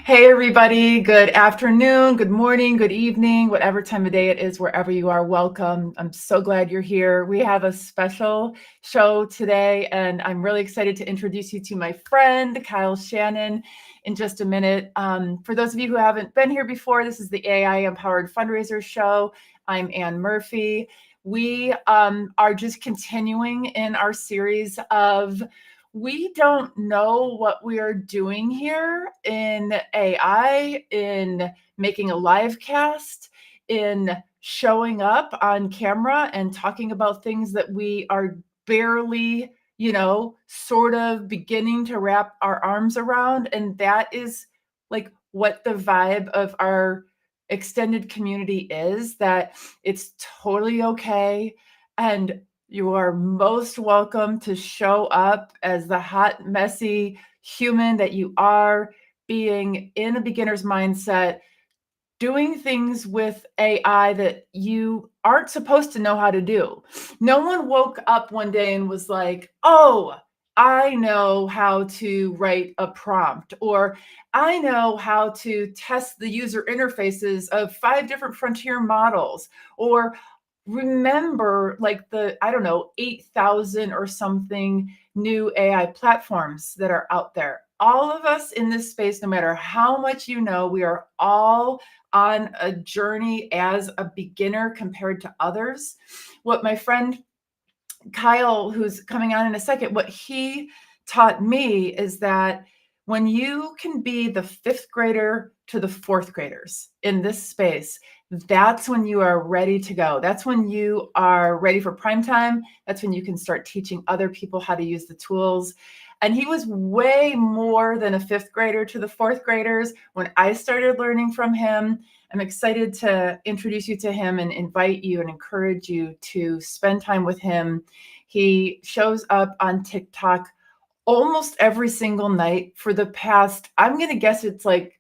Hey, everybody. Good afternoon, good morning, good evening, whatever time of day it is, wherever you are, welcome. I'm so glad you're here. We have a special show today, and I'm really excited to introduce you to my friend, Kyle Shannon, in just a minute. For those of you who haven't been here before, this is the AI Empowered Fundraiser Show. I'm Ann Murphy. We are just continuing in our series of we don't know what we are doing here in AI, in making a live cast, in showing up on camera and talking about things that we are barely, sort of beginning to wrap our arms around. And that is like what the vibe of our extended community is, that it's totally okay. And you are most welcome to show up as the hot, messy human that you are, being in a beginner's mindset, doing things with AI that you aren't supposed to know how to do. No one woke up one day and was like, oh, I know how to write a prompt, or I know how to test the user interfaces of 5 different frontier models, or remember like the, I don't know, 8,000 or something new AI platforms that are out there. All of us in this space, no matter how much you know, we are all on a journey as a beginner compared to others. What my friend Kyle, who's coming on in a second, what he taught me is that when you can be the 5th grader to the 4th graders in this space, that's when you are ready to go. That's when you are ready for prime time. That's when you can start teaching other people how to use the tools. And he was way more than a 5th grader to the 4th graders when I started learning from him. I'm excited to introduce you to him and invite you and encourage you to spend time with him. He shows up on TikTok almost every single night for the past, I'm going to guess it's like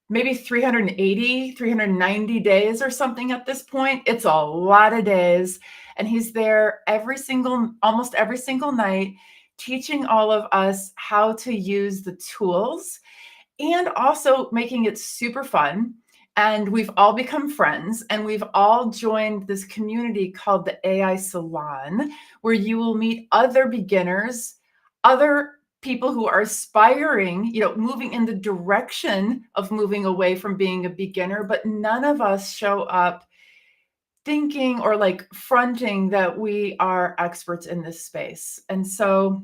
maybe 380, 390 days or something at this point. It's a lot of days. And he's there almost every single night, teaching all of us how to use the tools and also making it super fun. And we've all become friends, and we've all joined this community called the AI Salon, where you will meet other beginners, other people who are aspiring, moving in the direction of moving away from being a beginner, but none of us show up thinking or like fronting that we are experts in this space. And so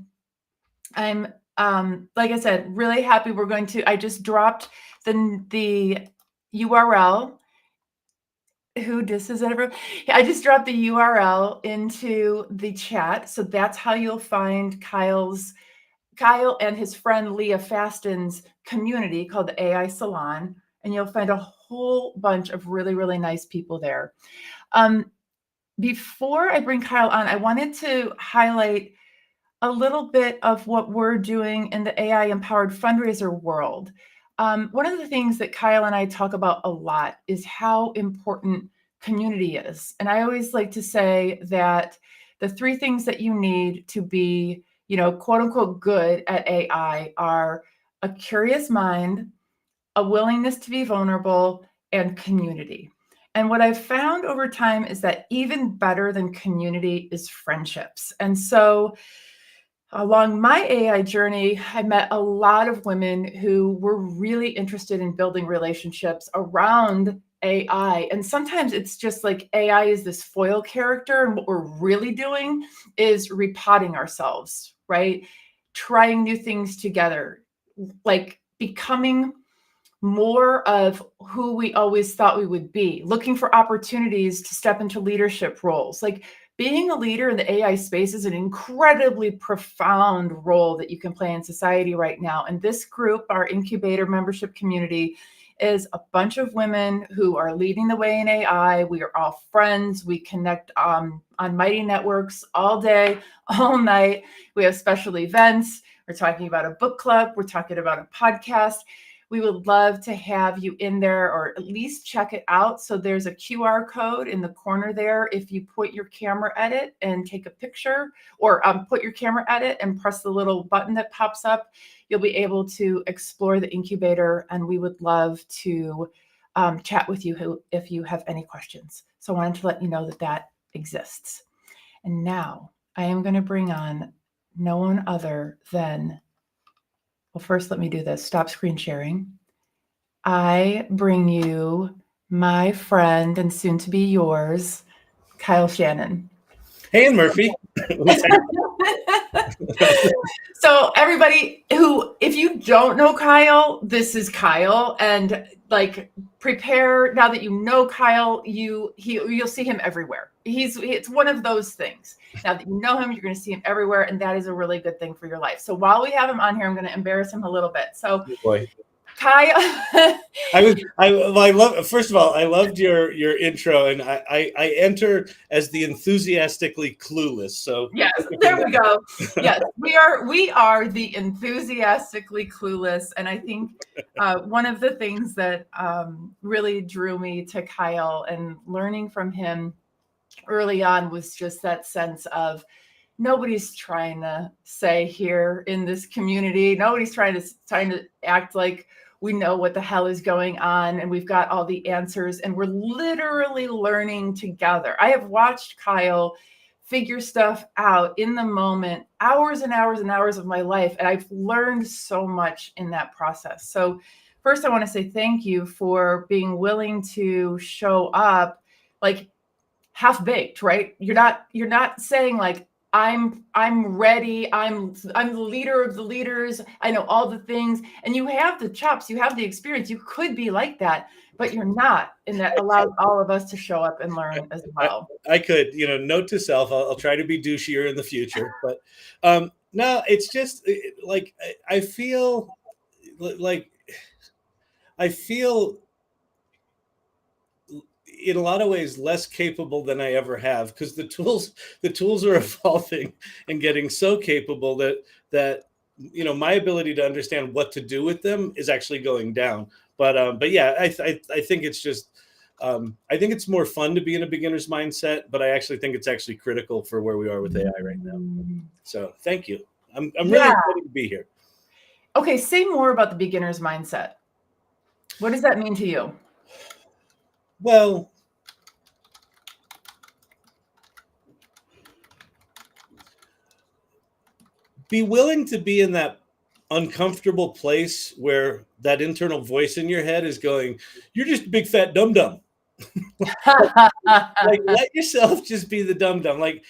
I'm, like I said, really happy. I just dropped the URL. Who disses everyone? I just dropped the URL into the chat. So that's how you'll find Kyle and his friend Leah Faston's community called the AI Salon. And you'll find a whole bunch of really, really nice people there. Before I bring Kyle on, I wanted to highlight a little bit of what we're doing in the AI empowered fundraiser world. One of the things that Kyle and I talk about a lot is how important community is. And I always like to say that the 3 things that you need to be, quote unquote, good at AI are a curious mind, a willingness to be vulnerable, and community. And what I've found over time is that even better than community is friendships. And so along my AI journey, I met a lot of women who were really interested in building relationships around AI. And sometimes it's just like AI is this foil character, and what we're really doing is repotting ourselves, right? Trying new things together, like becoming more of who we always thought we would be, looking for opportunities to step into leadership roles. Like being a leader in the AI space is an incredibly profound role that you can play in society right now. And this group, our incubator membership community, is a bunch of women who are leading the way in AI. We are all friends. We connect on Mighty Networks all day, all night. We have special events. We're talking about a book club. We're talking about a podcast. We would love to have you in there, or at least check it out. So there's a QR code in the corner there. If you put your camera at it and take a picture, or put your camera at it and press the little button that pops up, you'll be able to explore the incubator, and we would love to chat with you if you have any questions. So I wanted to let you know that that exists. And now I am going to bring on no one other than, well, first let me do this. Stop screen sharing. I bring you my friend and soon to be yours, Kyle Shannon. Hey, Murphy. So everybody who, if you don't know Kyle, this is Kyle, and like, prepare now that you know Kyle, you'll see him everywhere. It's one of those things. Now that you know him, you're going to see him everywhere, and that is a really good thing for your life. So while we have him on here, I'm going to embarrass him a little bit. So, boy. Kyle, I love. First of all, I loved your intro, and I enter as the enthusiastically clueless. So yes, there we go. Yes, we are the enthusiastically clueless, and I think one of the things that really drew me to Kyle and learning from him early on was just that sense of, nobody's trying to say here in this community, nobody's trying to act like we know what the hell is going on and we've got all the answers, and we're literally learning together. I have watched Kyle figure stuff out in the moment, hours and hours and hours of my life, and I've learned so much in that process. So first, I want to say thank you for being willing to show up like half baked, right? You're not saying like, I'm ready. I'm the leader of the leaders. I know all the things, and you have the chops, you have the experience. You could be like that, but you're not, and that allows all of us to show up and learn as well. I could, note to self, I'll try to be douchier in the future, but no, it's just like I feel in a lot of ways less capable than I ever have, because the tools are evolving and getting so capable that my ability to understand what to do with them is actually going down. But yeah, I think it's just I think it's more fun to be in a beginner's mindset, but I actually think it's actually critical for where we are with AI right now. So thank you. I'm really excited to be here. Okay, say more about the beginner's mindset. What does that mean to you? Well, be willing to be in that uncomfortable place where that internal voice in your head is going, "You're just a big fat dum-dum." Like, let yourself just be the dum-dum. Like,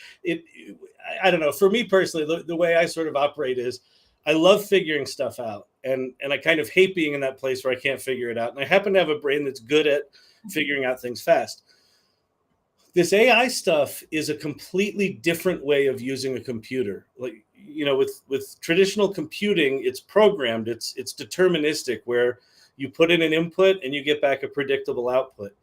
I don't know. For me personally, the way I sort of operate is I love figuring stuff out, and I kind of hate being in that place where I can't figure it out. And I happen to have a brain that's good at figuring out things fast. This AI stuff is a completely different way of using a computer. Like, with traditional computing, it's programmed, it's deterministic, where you put in an input and you get back a predictable output.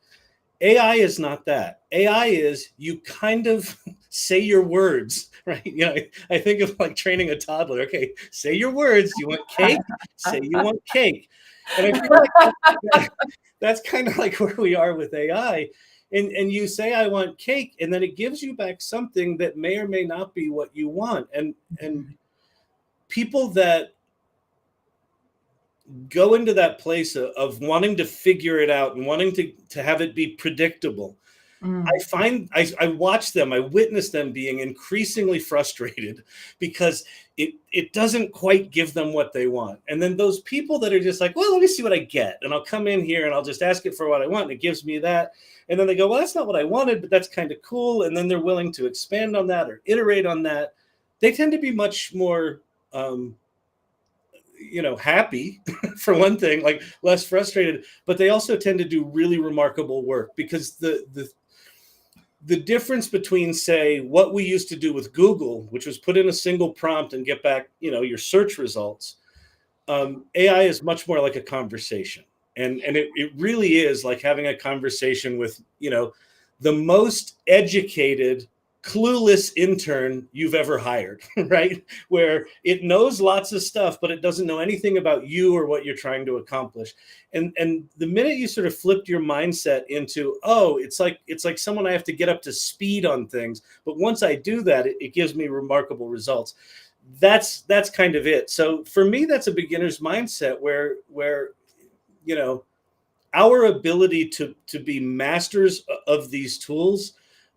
AI is not that. AI is, you kind of say your words, right? I think of like training a toddler. Okay, say your words. You want cake? Say you want cake. And I feel like that's kind of like where we are with AI. And you say, I want cake, and then it gives you back something that may or may not be what you want. And people that go into that place of wanting to figure it out and wanting to have it be predictable, I watch them, I witness them being increasingly frustrated because it doesn't quite give them what they want. And then those people that are just like, well, let me see what I get. And I'll come in here and I'll just ask it for what I want. And it gives me that. And then they go, well, that's not what I wanted, but that's kind of cool. And then they're willing to expand on that or iterate on that. They tend to be much more, happy, for one thing, like less frustrated, but they also tend to do really remarkable work, because the difference between, say, what we used to do with Google, which was put in a single prompt and get back, your search results. AI is much more like a conversation. And it really is like having a conversation with, the most educated clueless intern you've ever hired, right? Where it knows lots of stuff, but it doesn't know anything about you or what you're trying to accomplish. And the minute you sort of flipped your mindset into, oh, it's like someone I have to get up to speed on things, but once I do that, it gives me remarkable results. That's kind of it. So for me, that's a beginner's mindset where you know our ability to be masters of these tools,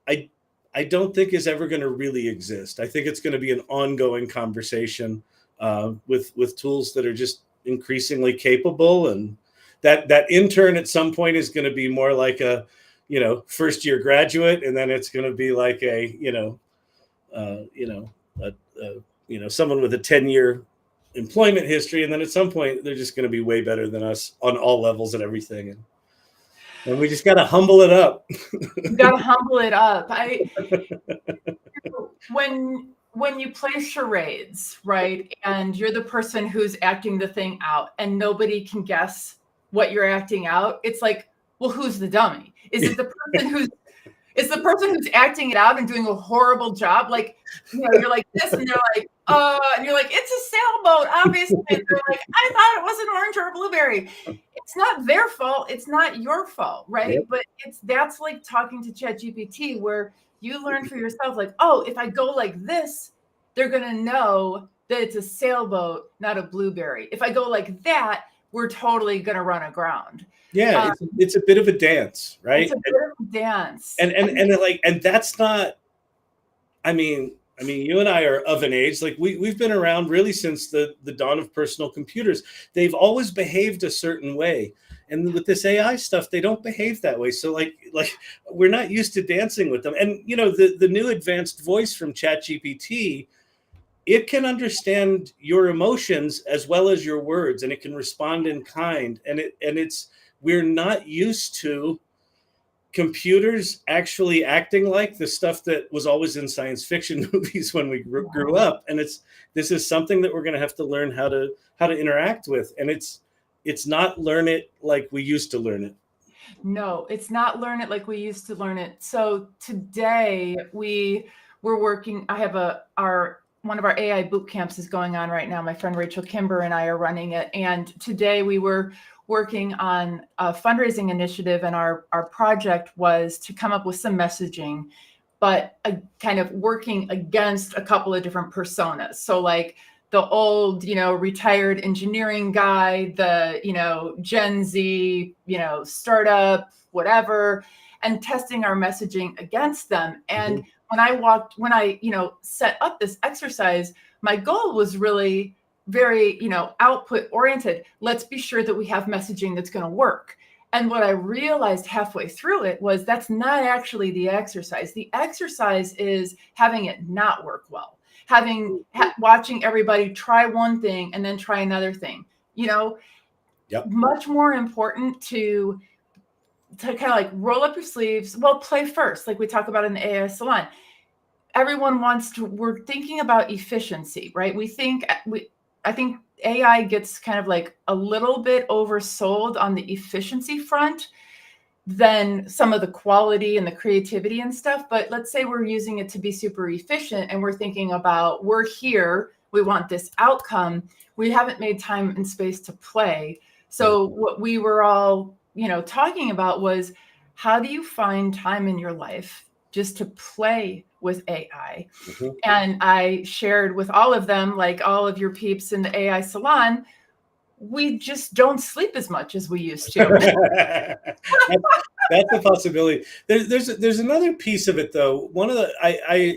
I I don't think is ever going to really exist. I think it's going to be an ongoing conversation with tools that are just increasingly capable, and that intern at some point is going to be more like a first year graduate, and then it's going to be like a uh, you know someone with a 10-year employment history, and then at some point they're just going to be way better than us on all levels and everything, and we just got to humble it up. You got to humble it up. When you play charades, right, and you're the person who's acting the thing out and nobody can guess what you're acting out, it's like, well, who's the dummy? Is it the person who's acting it out and doing a horrible job? Like, you're like this, and they're like, and you're like, it's a sailboat, obviously. And they're like, I thought it was an orange or a blueberry. It's not their fault. It's not your fault, right? Yep. But that's like talking to ChatGPT, where you learn for yourself, like, oh, if I go like this, they're going to know that it's a sailboat, not a blueberry. If I go like that, we're totally going to run aground. Yeah, it's a bit of a dance, right? It's a bit of a dance. And that's not, I mean, you and I are of an age, like we've been around really since the dawn of personal computers. They've always behaved a certain way. And with this AI stuff, they don't behave that way. So like we're not used to dancing with them. And the new advanced voice from ChatGPT, it can understand your emotions as well as your words, and it can respond in kind. And we're not used to computers actually acting like the stuff that was always in science fiction movies when we grew up. And this is something that we're going to have to learn how to interact with. And it's not learn it like we used to learn it. No, it's not learn it like we used to learn it. So today we're working. I have one of our AI boot camps is going on right now. My friend Rachel Kimber and I are running it. And today we were working on a fundraising initiative, and our project was to come up with some messaging, but kind of working against a couple of different personas. So like the old, retired engineering guy, the, Gen Z, startup, whatever, and testing our messaging against them. And when I set up this exercise, my goal was really very, output oriented. Let's be sure that we have messaging that's going to work. And what I realized halfway through it was that's not actually the exercise. The exercise is having it not work well, watching everybody try one thing and then try another thing. Yep. Much more important to kind of like roll up your sleeves. Well, play first, like we talk about in the AI Salon. Everyone we're thinking about efficiency, right? I think AI gets kind of like a little bit oversold on the efficiency front than some of the quality and the creativity and stuff. But let's say we're using it to be super efficient, and we're thinking about, we're here, we want this outcome. We haven't made time and space to play. So what we were all, talking about was, how do you find time in your life just to play with AI? And I shared with all of them, like all of your peeps in the AI Salon, we just don't sleep as much as we used to. That's a possibility. There's another piece of it though. One of the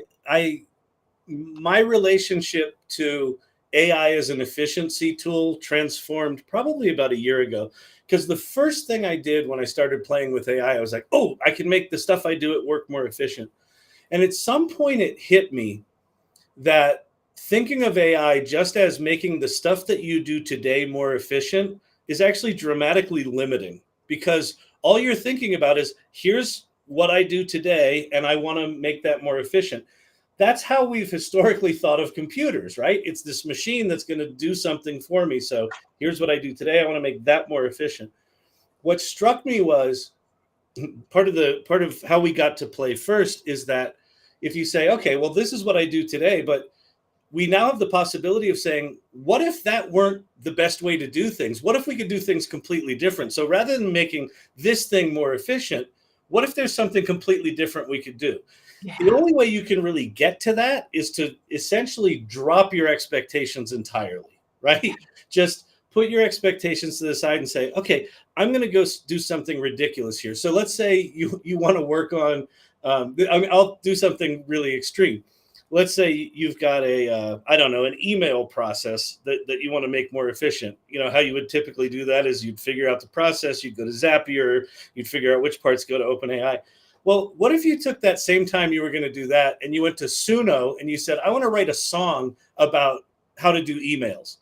my relationship to AI as an efficiency tool transformed probably about a year ago. Because the first thing I did when I started playing with AI, I was like, oh, I can make the stuff I do at work more efficient. And at some point it hit me that thinking of AI just as making the stuff that you do today more efficient is actually dramatically limiting, because all you're thinking about is, here's what I do today, and I want to make that more efficient. That's how we've historically thought of computers, right? It's this machine that's going to do something for me. So here's what I do today. I want to make that more efficient. What struck me was part of how we got to play first is that if you say, okay, well, this is what I do today, but we now have the possibility of saying, what if that weren't the best way to do things? What if we could do things completely different? So rather than making this thing more efficient, what if there's something completely different we could do? The Yeah. only way you can really get to that is to essentially drop your expectations entirely, right? Just put your expectations to the side and say, okay, I'm going to go do something ridiculous here. So let's say you want to work on, I'll do something really extreme. Let's say you've got I don't know, an email process that you want to make more efficient. You know, how you would typically do that is you'd figure out the process, you'd go to Zapier, you'd figure out which parts go to OpenAI. Well, what if you took that same time you were going to do that and you went to Suno and you said, I want to write a song about how to do emails?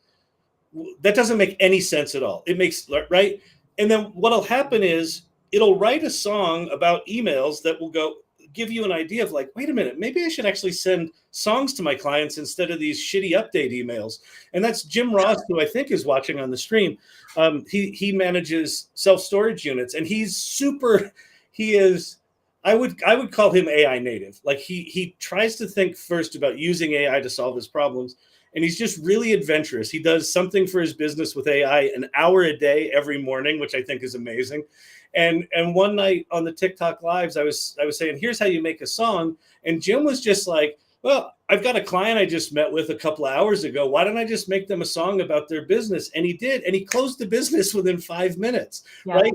That doesn't make any sense at all. It makes, right? And then what'll happen is it'll write a song about emails that will go give you an idea of like, wait a minute, maybe I should actually send songs to my clients instead of these shitty update emails. And that's Jim Ross, who I think is watching on the stream. He manages self-storage units, and he's super. He is. I would call him AI native. Like he tries to think first about using AI to solve his problems, and he's just really adventurous. He does something for his business with AI an hour a day every morning, which I think is amazing. And one night on the TikTok lives, I was saying, here's how you make a song. And Jim was just like, well, I've got a client I just met with a couple of hours ago. Why don't I just make them a song about their business? And he did. And he closed the business within 5 minutes, right?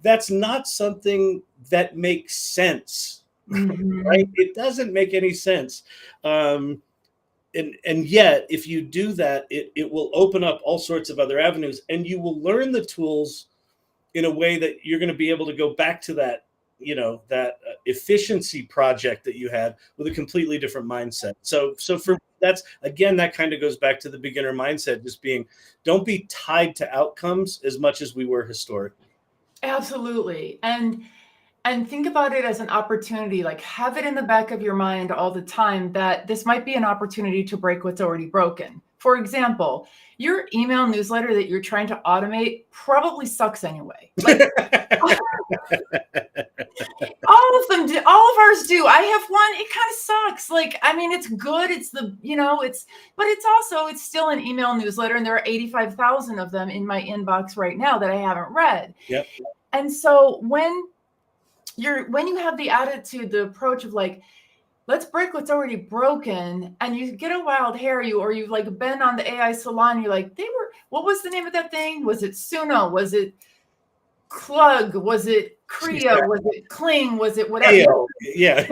That's not something that makes sense, right? It doesn't make any sense. And yet, if you do that, it will open up all sorts of other avenues, and you will learn the tools in a way that you're going to be able to go back to that, that efficiency project that you had with a completely different mindset. So for that's, again, that kind of goes back to the beginner mindset, just being, don't be tied to outcomes as much as we were historically. Absolutely. And think about it as an opportunity, like have it in the back of your mind all the time that this might be an opportunity to break what's already broken. For example, your email newsletter that you're trying to automate probably sucks anyway. Like all of them do, all of ours do. I have one, it kind of sucks. Like, I mean, it's good. It's but it's still an email newsletter, and there are 85,000 of them in my inbox right now that I haven't read. Yep. And so when you have the attitude, the approach of like, let's break what's already broken, and you get a wild hair, you've like been on the AI Salon, you're like, what was the name of that thing? Was it Suno? Was it Clug? Was it Creo? Was it Kling? Was it whatever? Yeah.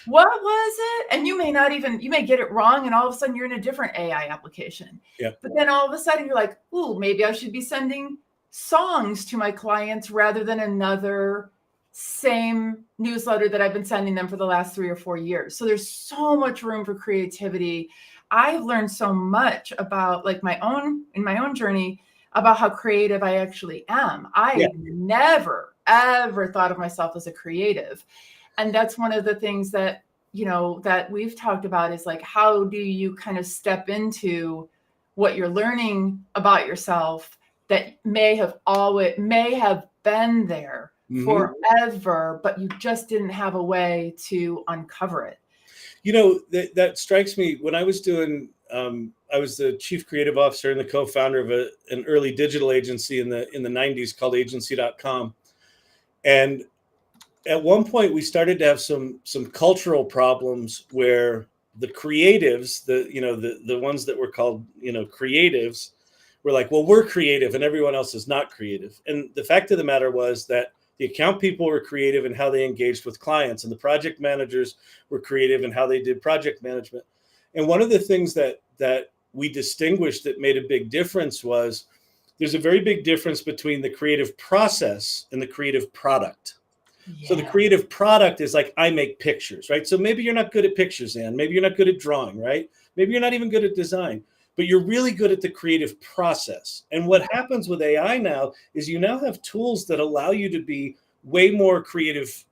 What was it? And you may get it wrong, and all of a sudden you're in a different AI application. Yeah. But then all of a sudden you're like, ooh, maybe I should be sending songs to my clients rather than another same newsletter that I've been sending them for the last 3 or 4 years. So there's so much room for creativity. I've learned so much about like my own journey about how creative I actually am. I never, ever thought of myself as a creative. And that's one of the things that, that we've talked about is like, how do you kind of step into what you're learning about yourself that may have been there forever, but you just didn't have a way to uncover it. That strikes me. When I was doing, I was the chief creative officer and the co-founder of an early digital agency in the 90s called agency.com. And at one point we started to have some cultural problems where the creatives, the ones that were called, creatives, were like, well, we're creative and everyone else is not creative. And the fact of the matter was that the account people were creative in how they engaged with clients, and the project managers were creative in how they did project management. And one of the things that we distinguished that made a big difference was there's a very big difference between the creative process and the creative product. Yeah. So the creative product is like, I make pictures, right? So maybe you're not good at pictures, Anne. Maybe you're not good at drawing, right? Maybe you're not even good at design, but you're really good at the creative process. And what happens with AI now is you now have tools that allow you to be way more creative,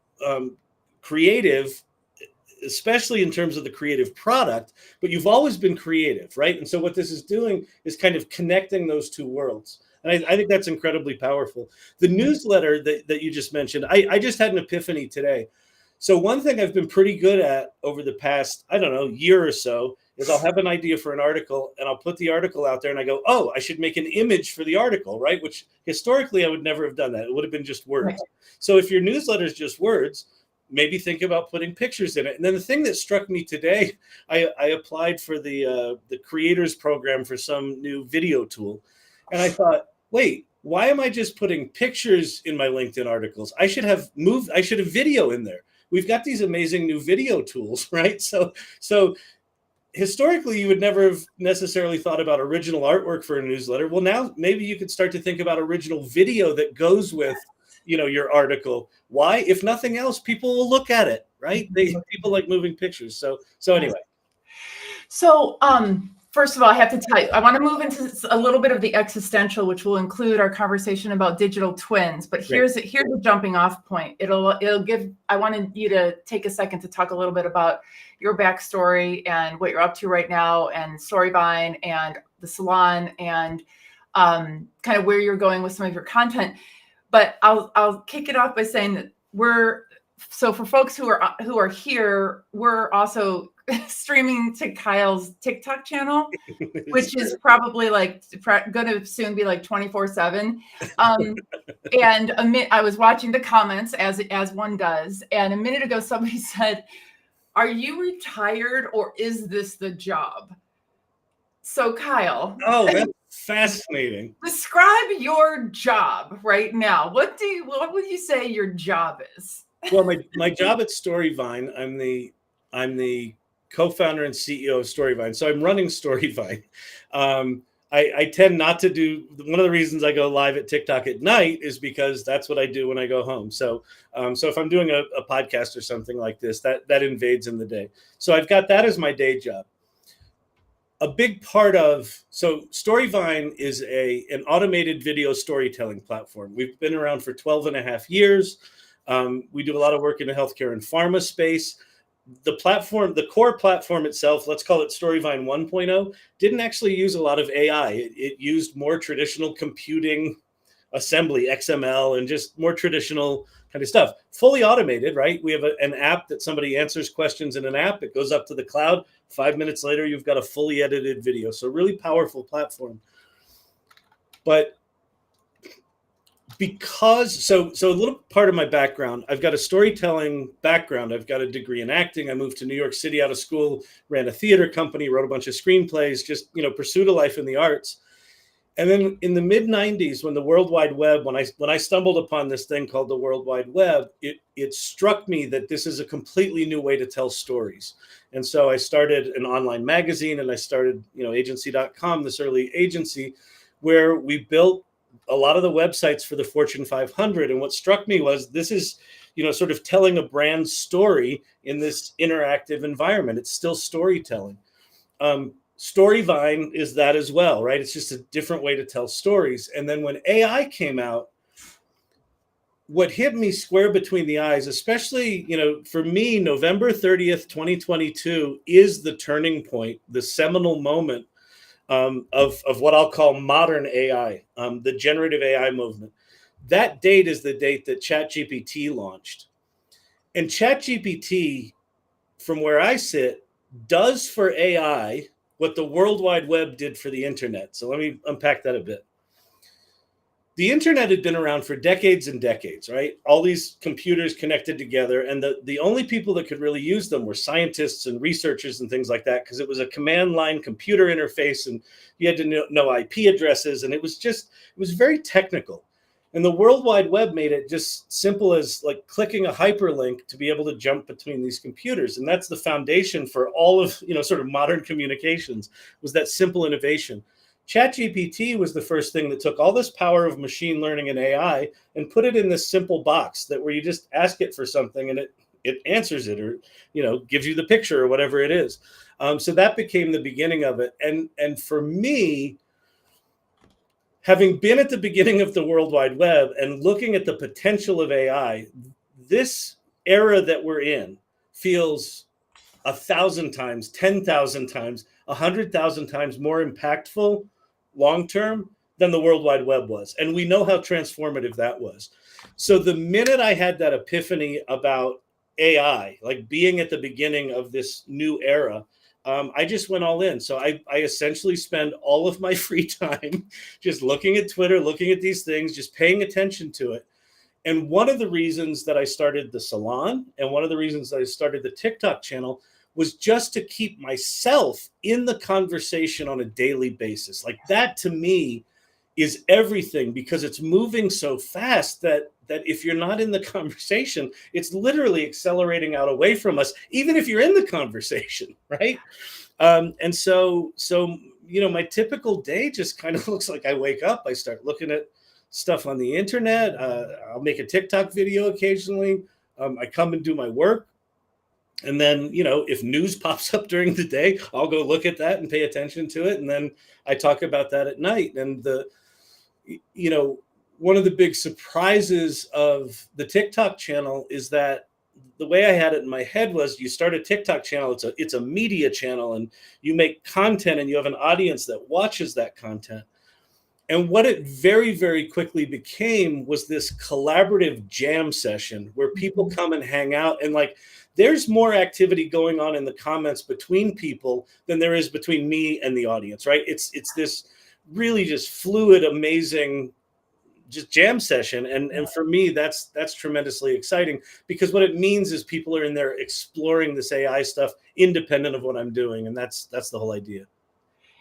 especially in terms of the creative product, but you've always been creative, right? And so what this is doing is kind of connecting those two worlds. And I think that's incredibly powerful. The newsletter that you just mentioned, I just had an epiphany today. So one thing I've been pretty good at over the past, I don't know, year or so is I'll have an idea for an article and I'll put the article out there and I go, oh, I should make an image for the article, right? Which historically I would never have done that. It would have been just words. Right. So if your newsletter is just words, maybe think about putting pictures in it. And then the thing that struck me today, I applied for the creators program for some new video tool. And I thought, wait, why am I just putting pictures in my LinkedIn articles? I should have video in there. We've got these amazing new video tools, right? So historically, you would never have necessarily thought about original artwork for a newsletter. Well, now maybe you could start to think about original video that goes with, your article. Why? If nothing else, people will look at it, right? People like moving pictures. So anyway. So, first of all, I have to tell you, I want to move into a little bit of the existential, which will include our conversation about digital twins. But here's a jumping off point. I wanted you to take a second to talk a little bit about your backstory and what you're up to right now, and Storyvine and the salon, and kind of where you're going with some of your content. But I'll kick it off by saying that so for folks who are here, we're also streaming to Kyle's TikTok channel, which is probably going to soon be like 24/7. And I was watching the comments as one does, and a minute ago somebody said, "Are you retired or is this the job?" So Kyle, oh, that's fascinating. Describe your job right now. What would you say your job is? Well, my job at Storyvine, I'm the co-founder and CEO of Storyvine. So I'm running Storyvine. I tend not to do, one of the reasons I go live at TikTok at night is because that's what I do when I go home. So if I'm doing a podcast or something like this, that invades in the day. So I've got that as my day job. A big part of, so Storyvine is an automated video storytelling platform. We've been around for 12 and a half years. We do a lot of work in the healthcare and pharma space. The core platform itself, let's call it Storyvine 1.0, didn't actually use a lot of AI. It used more traditional computing, assembly, XML, and just more traditional kind of stuff. Fully automated, right? We have an app that somebody answers questions in an app. It goes up to the cloud. 5 minutes later, you've got a fully edited video. So really powerful platform. But so a little part of my background, I've got a storytelling background. I've got a degree in acting. I moved to New York City out of school, ran a theater company, wrote a bunch of screenplays, just, pursued a life in the arts. And then in the mid 90s, when the World Wide Web, when I stumbled upon this thing called the World Wide Web, it struck me that this is a completely new way to tell stories. And so I started an online magazine, and I started, agency.com, this early agency where we built a lot of the websites for the Fortune 500. And what struck me was this is, sort of telling a brand story in this interactive environment. It's still storytelling. Storyvine is that as well, right? It's just a different way to tell stories. And then when AI came out, what hit me square between the eyes, especially, for me, November 30th, 2022 is the turning point, the seminal moment of what I'll call modern AI, the generative AI movement. That date is the date that ChatGPT launched. And ChatGPT, from where I sit, does for AI what the World Wide Web did for the internet. So let me unpack that a bit. The internet had been around for decades and decades, right? All these computers connected together, and the only people that could really use them were scientists and researchers and things like that, because it was a command line computer interface, and you had to know IP addresses, and it was very technical. And the World Wide Web made it just simple as like clicking a hyperlink to be able to jump between these computers. And that's the foundation for all of, sort of modern communications, was that simple innovation. ChatGPT was the first thing that took all this power of machine learning and AI and put it in this simple box where you just ask it for something and it answers it, or, gives you the picture or whatever it is. So that became the beginning of it. And for me, having been at the beginning of the World Wide Web and looking at the potential of AI, this era that we're in feels 1,000 times, 10,000 times, 100,000 times more impactful long-term than the World Wide Web was. And we know how transformative that was. So the minute I had that epiphany about AI, like being at the beginning of this new era, I just went all in. So I essentially spend all of my free time just looking at Twitter, looking at these things, just paying attention to it. And one of the reasons that I started the salon and one of the reasons that I started the TikTok channel was just to keep myself in the conversation on a daily basis. Like that to me is everything, because it's moving so fast that if you're not in the conversation, it's literally accelerating out away from us, even if you're in the conversation, right? And so my typical day just kind of looks like I wake up, I start looking at stuff on the internet. I'll make a TikTok video occasionally. I come and do my work. And then, if news pops up during the day, I'll go look at that and pay attention to it. And then I talk about that at night. And one of the big surprises of the TikTok channel is that the way I had it in my head was, you start a TikTok channel, it's a media channel, and you make content and you have an audience that watches that content. And what it very, very quickly became was this collaborative jam session where people come and hang out, and like there's more activity going on in the comments between people than there is between me and the audience, right? It's this really just fluid, amazing just jam session. And for me, that's tremendously exciting, because what it means is people are in there exploring this AI stuff independent of what I'm doing. And that's the whole idea.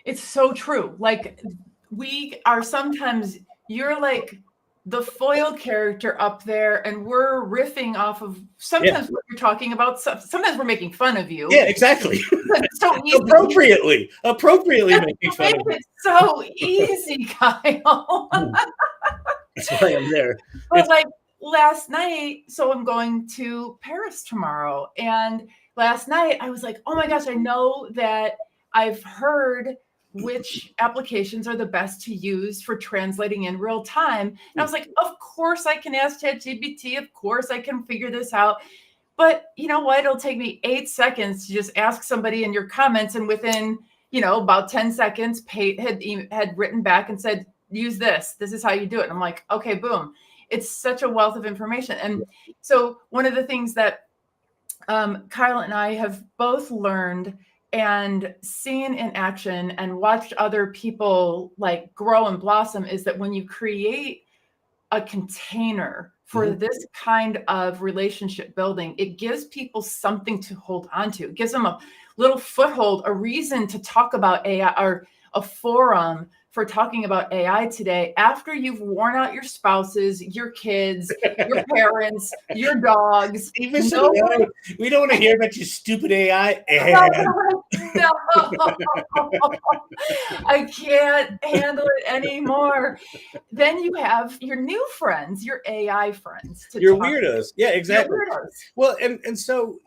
It's so true. Like we are sometimes, you're like the foil character up there, and we're riffing off of sometimes what you're talking about. Sometimes we're making fun of you. Yeah, exactly. So easy. appropriately making fun of you. It's so easy, Kyle. That's why I'm there. But like last night, so I'm going to Paris tomorrow, and last night I was like, oh my gosh, I know that I've heard which applications are the best to use for translating in real time. And I was like, of course I can ask ChatGPT. Of course I can figure this out. But you know what? It'll take me 8 seconds to just ask somebody in your comments. And within, about 10 seconds, Pate had written back and said, use this. This is how you do it. And I'm like, okay, boom. It's such a wealth of information. And so one of the things that Kyle and I have both learned and seen in action and watched other people like grow and blossom is that when you create a container for this kind of relationship building, it gives people something to hold on to. It gives them a little foothold, a reason to talk about AI, or a forum for talking about AI today, after you've worn out your spouses, your kids, your parents, your dogs. We don't want to hear about your stupid AI. No, I can't handle it anymore. Then you have your new friends, your AI friends. Your weirdos. Yeah, exactly. Weirdos. Well, and so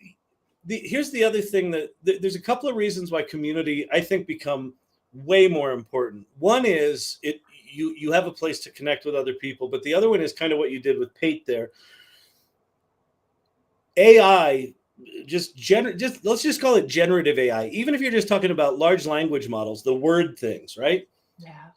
here's the other thing, that there's a couple of reasons why community, I think, become way more important. One is you have a place to connect with other people, but the other one is kind of what you did with Pate there. AI, let's just call it generative AI. Even if you're just talking about large language models, the word things, right? Yeah.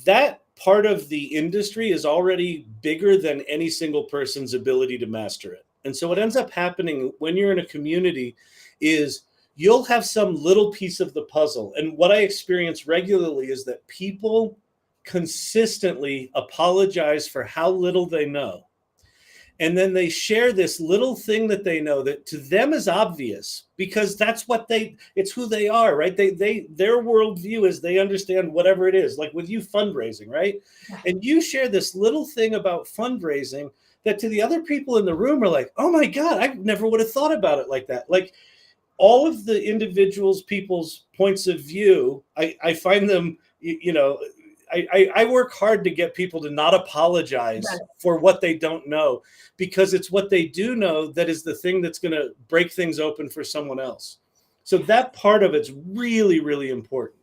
That part of the industry is already bigger than any single person's ability to master it. And so what ends up happening when you're in a community is you'll have some little piece of the puzzle. And what I experience regularly is that people consistently apologize for how little they know. And then they share this little thing that they know that to them is obvious, because that's what it's who they are, right? Their worldview is they understand whatever it is, like with you, fundraising, right? Yeah. And you share this little thing about fundraising that to the other people in the room are like, oh my God, I never would have thought about it like that. Like, all of the people's points of view, I find them, I work hard to get people to not apologize for what they don't know, because it's what they do know that is the thing that's going to break things open for someone else. So that part of it's really, really important.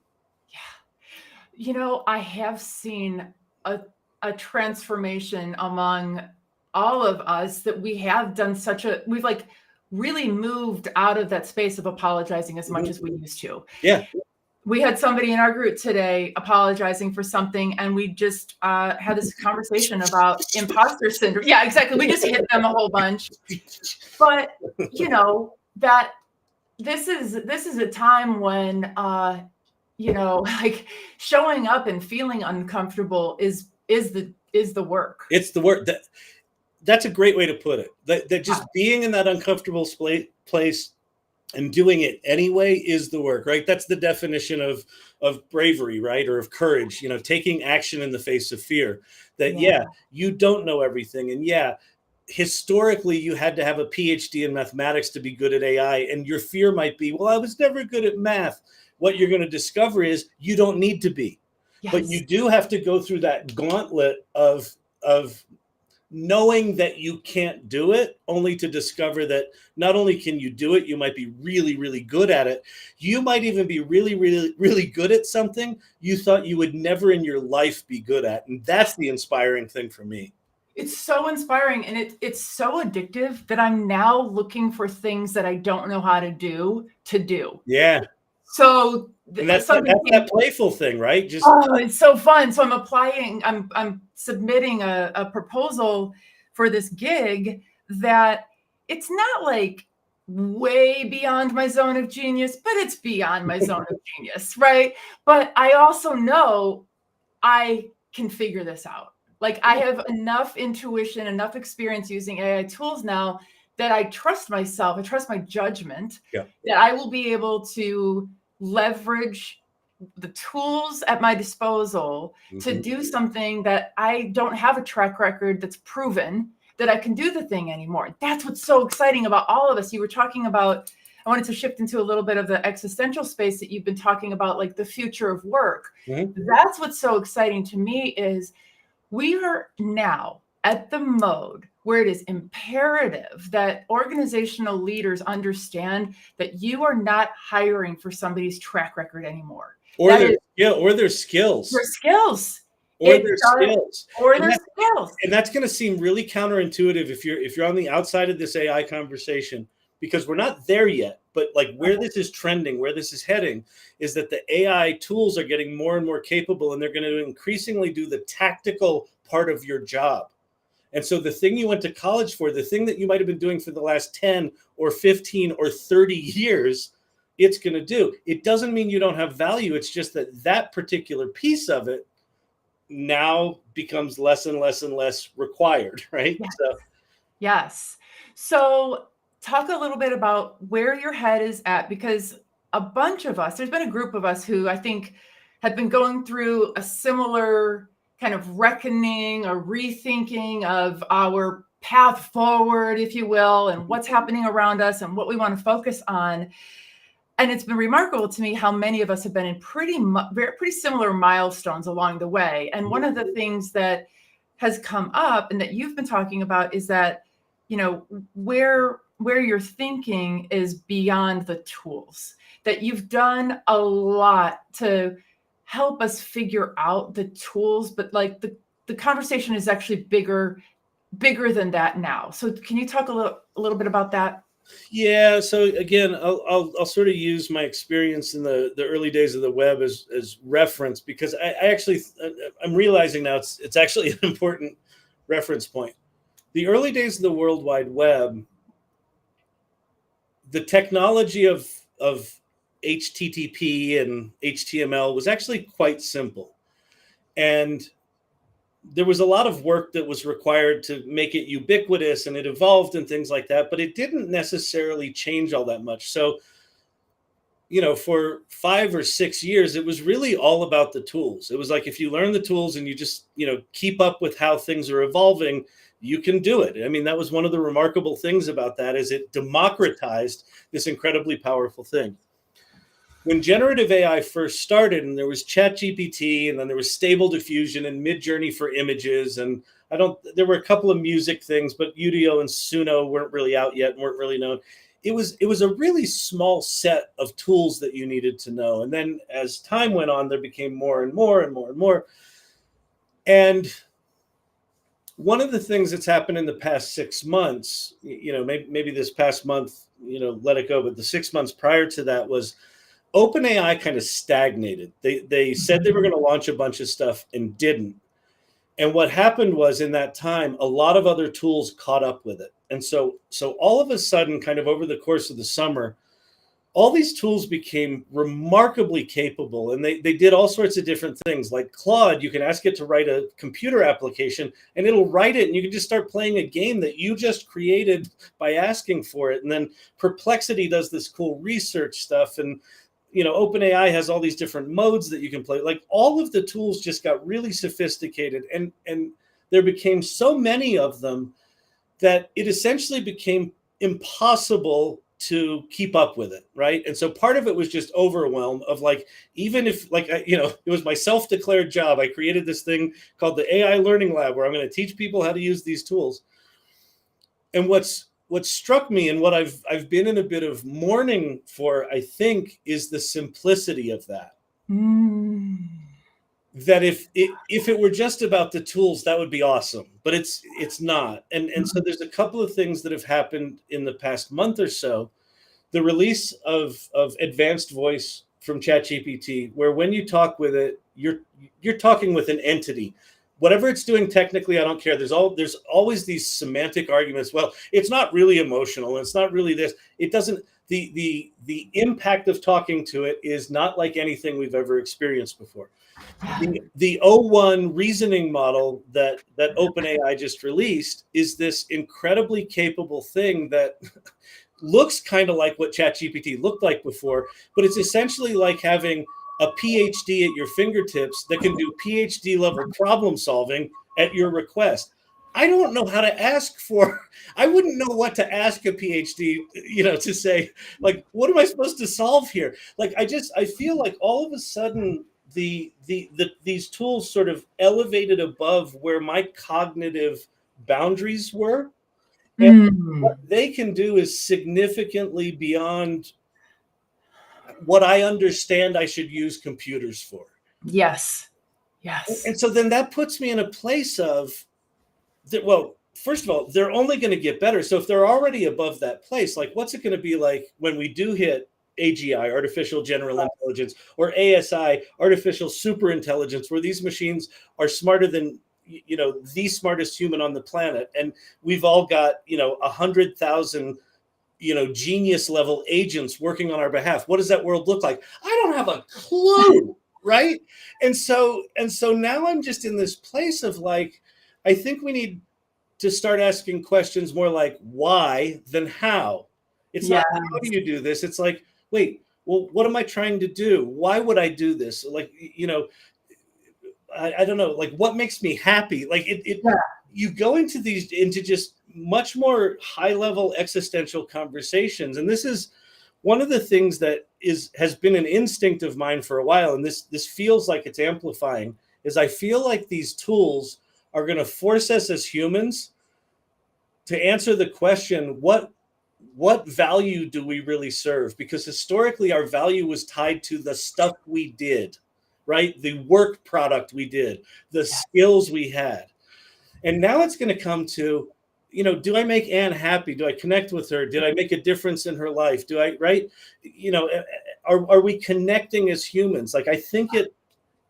Yeah. I have seen a transformation among all of us, that we have done we've really moved out of that space of apologizing as much as we used to. Yeah. We had somebody in our group today apologizing for something, and we just had this conversation about imposter syndrome. Yeah, exactly. We just hit them a whole bunch. But you know that this is a time when like showing up and feeling uncomfortable is the work. It's the work. That's a great way to put it. That Yeah. just being in that uncomfortable place and doing it anyway is the work, right? That's the definition of bravery, right? Or of courage, taking action in the face of fear. That, Yeah. yeah, you don't know everything. And yeah, historically you had to have a PhD in mathematics to be good at AI. And your fear might be, well, I was never good at math. What you're going to discover is you don't need to be. But Yes. you do have to go through that gauntlet of knowing that you can't do it, only to discover that not only can you do it, you might be really, really good at it. You might even be really, really, really good at something you thought you would never in your life be good at. And that's the inspiring thing for me. It's so inspiring, and it's so addictive that I'm now looking for things that I don't know how to do. Yeah. So And that's something that playful thing, right? Just oh, it's so fun. So I'm submitting a proposal for this gig that it's not like way beyond my zone of genius, but it's beyond my zone of genius, right? But I also know I can figure this out. Like I have enough intuition, enough experience using AI tools now that I trust myself. I trust my judgment yeah. that I will be able to leverage the tools at my disposal to do something that I don't have a track record that's proven that I can do the thing anymore. That's what's so exciting about all of us. You were talking about, I wanted to shift into a little bit of the existential space that you've been talking about, like the future of work. That's what's so exciting to me is we are now at the mode where it is imperative that organizational leaders understand that you are not hiring for somebody's track record anymore. Or their skills. Their skills. Or their skills. Or their skills. And that's going to seem really counterintuitive if you're on the outside of this AI conversation, because we're not there yet. But like where this is trending, where this is heading, is that the AI tools are getting more and more capable, and they're going to increasingly do the tactical part of your job. And so the thing you went to college for, the thing that you might have been doing for the last 10 or 15 or 30 years, it's going to do. It doesn't mean you don't have value. It's just that that particular piece of it now becomes less and less and less required, right? Yes. Yes. So talk a little bit about where your head is at, because a bunch of us, there's been a group of us who I think have been going through a similar kind of reckoning or rethinking of our path forward, if you will, and what's happening around us and what we want to focus on. And it's been remarkable to me how many of us have been in pretty similar milestones along the way. And one of the things that has come up and that you've been talking about is that, where you're thinking is beyond the tools, that you've done a lot to help us figure out the tools, but like the conversation is actually bigger than that now. So can you talk a little bit about that? Yeah. So again, I'll sort of use my experience in the early days of the web as reference, because I'm realizing now it's actually an important reference point. The early days of the World Wide Web, the technology of HTTP and HTML was actually quite simple, and there was a lot of work that was required to make it ubiquitous, and it evolved and things like that, but it didn't necessarily change all that much. So, for 5 or 6 years, it was really all about the tools. It was like, if you learn the tools and you just, keep up with how things are evolving, you can do it. I mean, that was one of the remarkable things about that, is it democratized this incredibly powerful thing. When generative AI first started, and there was ChatGPT, and then there was Stable Diffusion and Midjourney for images, and there were a couple of music things, but Udio and Suno weren't really out yet and weren't really known. It was a really small set of tools that you needed to know. And then as time went on, there became more and more and more and more. And one of the things that's happened in the past 6 months, maybe this past month, let it go, but the 6 months prior to that was OpenAI kind of stagnated. They said they were going to launch a bunch of stuff and didn't. And what happened was, in that time, a lot of other tools caught up with it. And so all of a sudden, kind of over the course of the summer, all these tools became remarkably capable, and they did all sorts of different things. Like Claude, you can ask it to write a computer application and it'll write it, and you can just start playing a game that you just created by asking for it. And then Perplexity does this cool research stuff, and OpenAI has all these different modes that you can play. Like, all of the tools just got really sophisticated, and there became so many of them that it essentially became impossible to keep up with it, right? And so part of it was just overwhelm of, like, even if, like, it was my self-declared job. I created this thing called the AI Learning Lab, where I'm going to teach people how to use these tools. And what struck me, and what I've been in a bit of mourning for, I think, is the simplicity of that. That if it were just about the tools, that would be awesome, but it's not. And so there's a couple of things that have happened in the past month or so. The release of advanced voice from ChatGPT, where when you talk with it, you're talking with an entity. Whatever it's doing technically, I don't care. There's always these semantic arguments. Well, it's not really emotional, and it's not really this. It doesn't. The impact of talking to it is not like anything we've ever experienced before. The O1 reasoning model that OpenAI just released is this incredibly capable thing that looks kind of like what ChatGPT looked like before, but it's essentially like having a PhD at your fingertips that can do PhD level problem solving at your request. I don't know how to ask for, I wouldn't know what to ask a PhD, to say, like, what am I supposed to solve here? Like, I feel like all of a sudden these tools sort of elevated above where my cognitive boundaries were. And what they can do is significantly beyond what I understand I should use computers for. Yes. And so then that puts me in a place of, well, first of all, they're only going to get better. So if they're already above that place, like, what's it going to be like when we do hit AGI, artificial general intelligence, or ASI, artificial super intelligence, where these machines are smarter than the smartest human on the planet, and we've all got 100,000 genius level agents working on our behalf. What does that world look like? I don't have a clue, right? And so now I'm just in this place of, like, I think we need to start asking questions more like why than how. It's not how do you do this? It's like, wait, well, what am I trying to do? Why would I do this? Like, I don't know, like, what makes me happy? Like, you go into just much more high level existential conversations. And this is one of the things that has been an instinct of mine for a while. And this feels like it's amplifying, is I feel like these tools are going to force us as humans to answer the question, what value do we really serve? Because historically, our value was tied to the stuff we did, right? The work product we did, the skills we had. And now it's going to come to, do I make Anne happy? Do I connect with her? Did I make a difference in her life? Do I, right? Are we connecting as humans? Like, I think it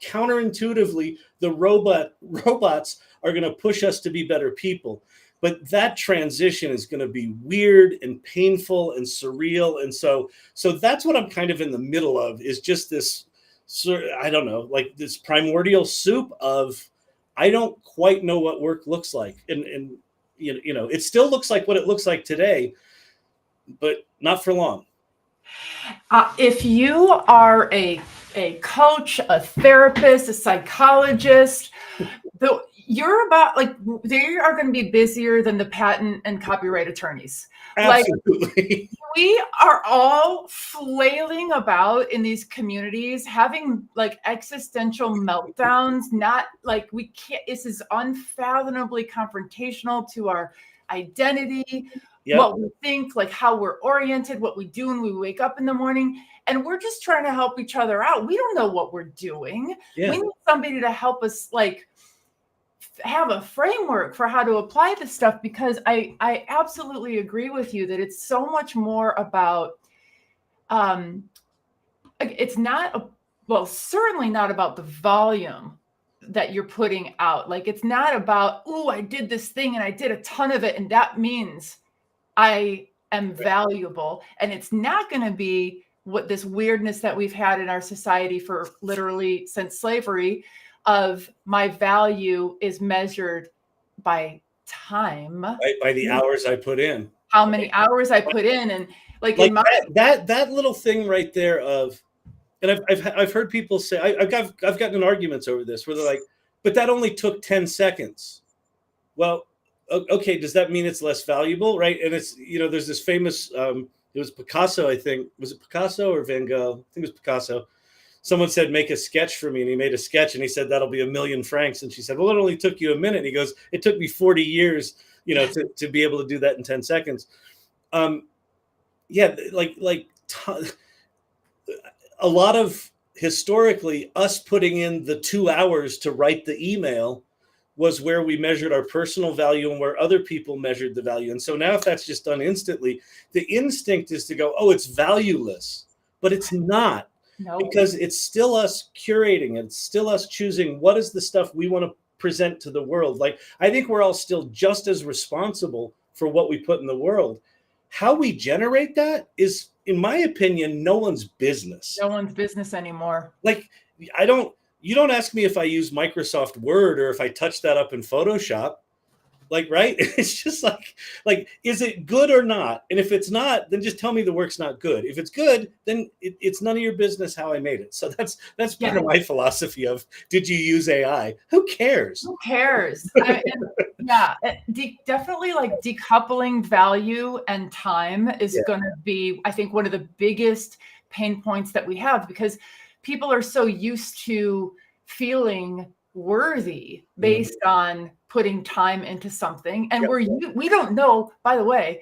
counterintuitively, the robots are going to push us to be better people. But that transition is going to be weird and painful and surreal. And so that's what I'm kind of in the middle of, is just this, I don't know, like this primordial soup of, I don't quite know what work looks like. And it still looks like what it looks like today, but not for long. If you are a coach, a therapist, a psychologist, you're about, like, they are going to be busier than the patent and copyright attorneys. Absolutely. Like, we are all flailing about in these communities, having like existential meltdowns. Not like, we can't, this is unfathomably confrontational to our identity, what we think, like how we're oriented, what we do when we wake up in the morning. And we're just trying to help each other out. We don't know what we're doing. We need somebody to help us, like, have a framework for how to apply this stuff, because I absolutely agree with you that it's so much more about it's not well, certainly not about the volume that you're putting out. Like, it's not about, oh, I did this thing and I did a ton of it, and that means I am valuable. And it's not going to be what this weirdness that we've had in our society for literally since slavery of my value is measured by time, by the hours I put in, how many hours I put in. And like like in my that little thing right there of, and I've heard people say, I've gotten in arguments over this where they're like, but that only took 10 seconds. Well, okay, does that mean it's less valuable, right? And it's, there's this famous, it was Picasso, I think. Was it Picasso or Van Gogh? I think it was Picasso. Someone said, make a sketch for me. And he made a sketch and he said, that'll be £1,000,000. And she said, well, it only took you a minute. And he goes, it took me 40 years, to be able to do that in 10 seconds. Yeah, a lot of historically us putting in the 2 hours to write the email was where we measured our personal value and where other people measured the value. And so now if that's just done instantly, the instinct is to go, oh, it's valueless, but it's not. No. Because it's still us curating it. It's still us choosing what is the stuff we want to present to the world. Like, I think we're all still just as responsible for what we put in the world. How we generate that is, in my opinion, no one's business. No one's business anymore. Like, you don't ask me if I use Microsoft Word or if I touch that up in Photoshop. Like, right? It's just like, is it good or not? And if it's not, then just tell me the work's not good. If it's good, then it's none of your business how I made it. So that's part of my philosophy of, did you use AI? Who cares? Who cares? Definitely like decoupling value and time is going to be, I think, one of the biggest pain points that we have, because people are so used to feeling worthy based on putting time into something. And we don't know, by the way,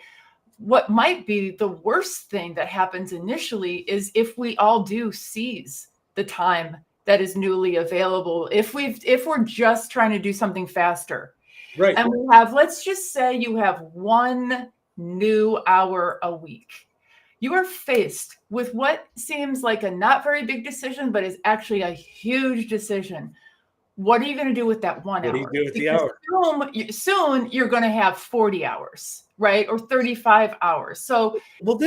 what might be the worst thing that happens initially is if we all do seize the time that is newly available, if we're just trying to do something faster. Right. And we have, let's just say you have 1 new hour a week. You are faced with what seems like a not very big decision, but is actually a huge decision. What are you going to do with that 1 hour? What do you do with the hour? Soon you're going to have 40 hours, right? Or 35 hours. So, well,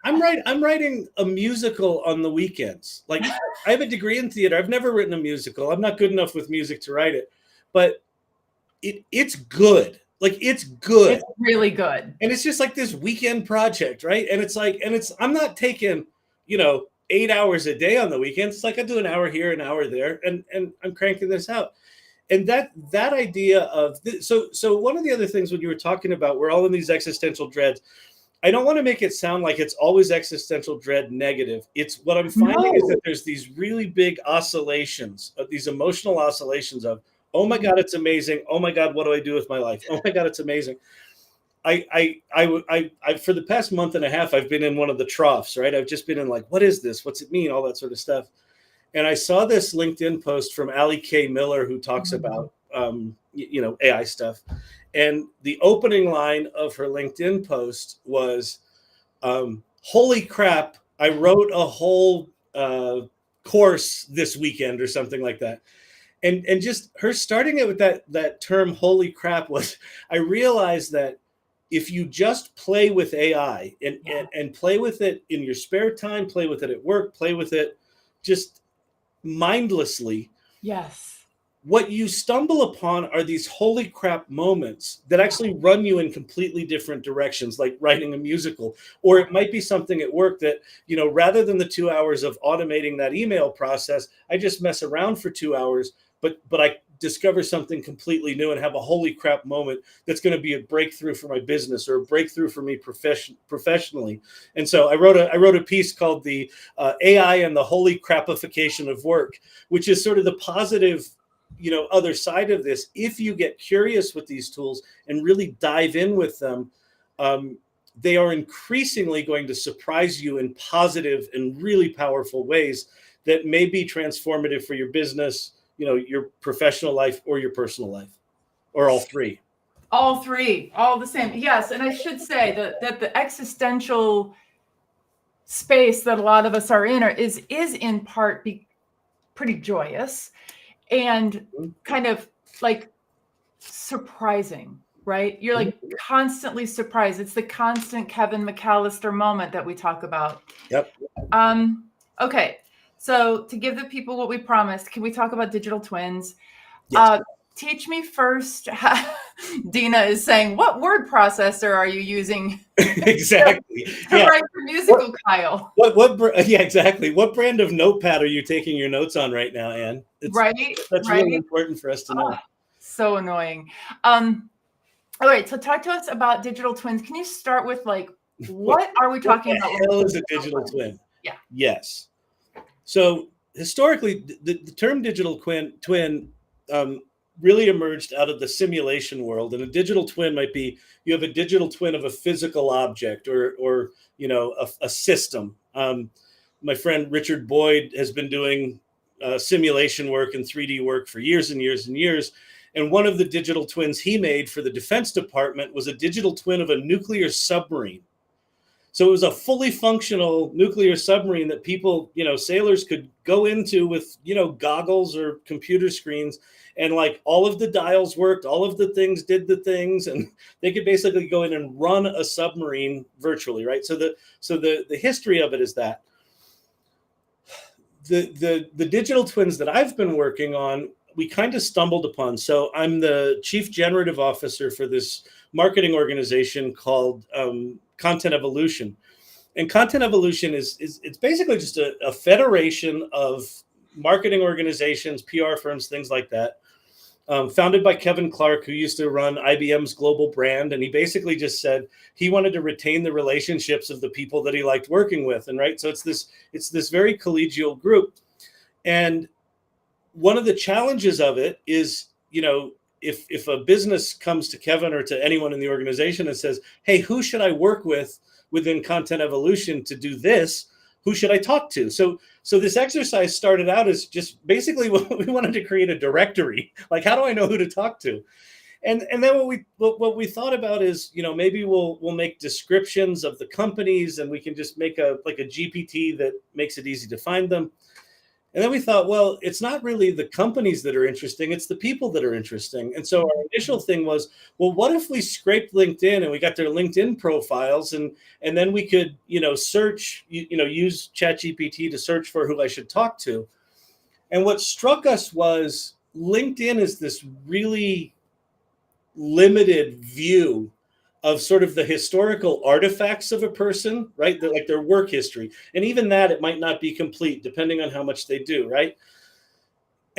I'm writing a musical on the weekends. Like, I have a degree in theater. I've never written a musical. I'm not good enough with music to write it, but it's good. Like, it's good. It's really good. And it's just like this weekend project, right? And I'm not taking, 8 hours a day on the weekends. It's like I do an hour here, an hour there, and I'm cranking this out. And that idea of so one of the other things when you were talking about, we're all in these existential dreads. I don't want to make it sound like it's always existential dread negative. It's what I'm finding is that there's these really big oscillations, these emotional oscillations of, oh my God, it's amazing. Oh my God, what do I do with my life? Oh my God, it's amazing. I for the past month and a half, I've been in one of the troughs, right? I've just been in like, what is this? What's it mean? All that sort of stuff. And I saw this LinkedIn post from Allie K. Miller, who talks about, AI stuff. And the opening line of her LinkedIn post was, holy crap, I wrote a whole course this weekend or something like that. And just her starting it with that term, holy crap, was, I realized that if you just play with AI and play with it in your spare time, play with it at work, play with it just mindlessly. Yes. What you stumble upon are these holy crap moments that actually run you in completely different directions, like writing a musical. Or it might be something at work that, rather than the 2 hours of automating that email process, I just mess around for 2 hours, but I discover something completely new and have a holy crap moment that's going to be a breakthrough for my business or a breakthrough for me professionally. And so I wrote a piece called the AI and the holy crapification of work, which is sort of the positive, other side of this. If you get curious with these tools and really dive in with them, they are increasingly going to surprise you in positive and really powerful ways that may be transformative for your business, your professional life or your personal life, or all three. All three, all the same. Yes. And I should say that the existential space that a lot of us are in is in part pretty joyous and kind of like surprising, right? You're like constantly surprised. It's the constant Kevin McAllister moment that we talk about. Yep. Okay. So to give the people what we promised, can we talk about digital twins? Yes. Teach me first. Dina is saying, what word processor are you using Exactly. to Yeah. write your musical, Kyle? Yeah, exactly. What brand of notepad are you taking your notes on right now, Anne? Right, That's right. really important for us to know. So annoying. All right, so talk to us about digital twins. Can you start with like, what are we talking about? What the hell is a digital twin? Yeah. Yes. So historically, the term digital twin really emerged out of the simulation world. And a digital twin might be you have a digital twin of a physical object or a system. My friend Richard Boyd has been doing simulation work and 3D work for years and years and years. And one of the digital twins he made for the Defense Department was a digital twin of a nuclear submarine. So it was a fully functional nuclear submarine that people, sailors could go into with, goggles or computer screens, and like all of the dials worked, all of the things did the things, and they could basically go in and run a submarine virtually, right? So the history of it is that the digital twins that I've been working on, we kind of stumbled upon. So I'm the chief generative officer for this marketing organization called Content Evolution. And Content Evolution is it's basically just a federation of marketing organizations, PR firms, things like that, founded by Kevin Clark, who used to run IBM's global brand. And he basically just said he wanted to retain the relationships of the people that he liked working with. And right, so it's this very collegial group. And one of the challenges of it is, if a business comes to Kevin or to anyone in the organization and says, hey, who should I work with within Content Evolution to do this? Who should I talk to? So this exercise started out as just basically we wanted to create a directory. Like, how do I know who to talk to? And then what we thought about is, maybe we'll make descriptions of the companies, and we can just make a GPT that makes it easy to find them. And then we thought, well, it's not really the companies that are interesting, it's the people that are interesting. And so our initial thing was, well, what if we scraped LinkedIn and we got their LinkedIn profiles, and then we could, search, use ChatGPT to search for who I should talk to. And what struck us was LinkedIn is this really limited view of sort of the historical artifacts of a person, right? Like their work history. And even that, it might not be complete depending on how much they do, right?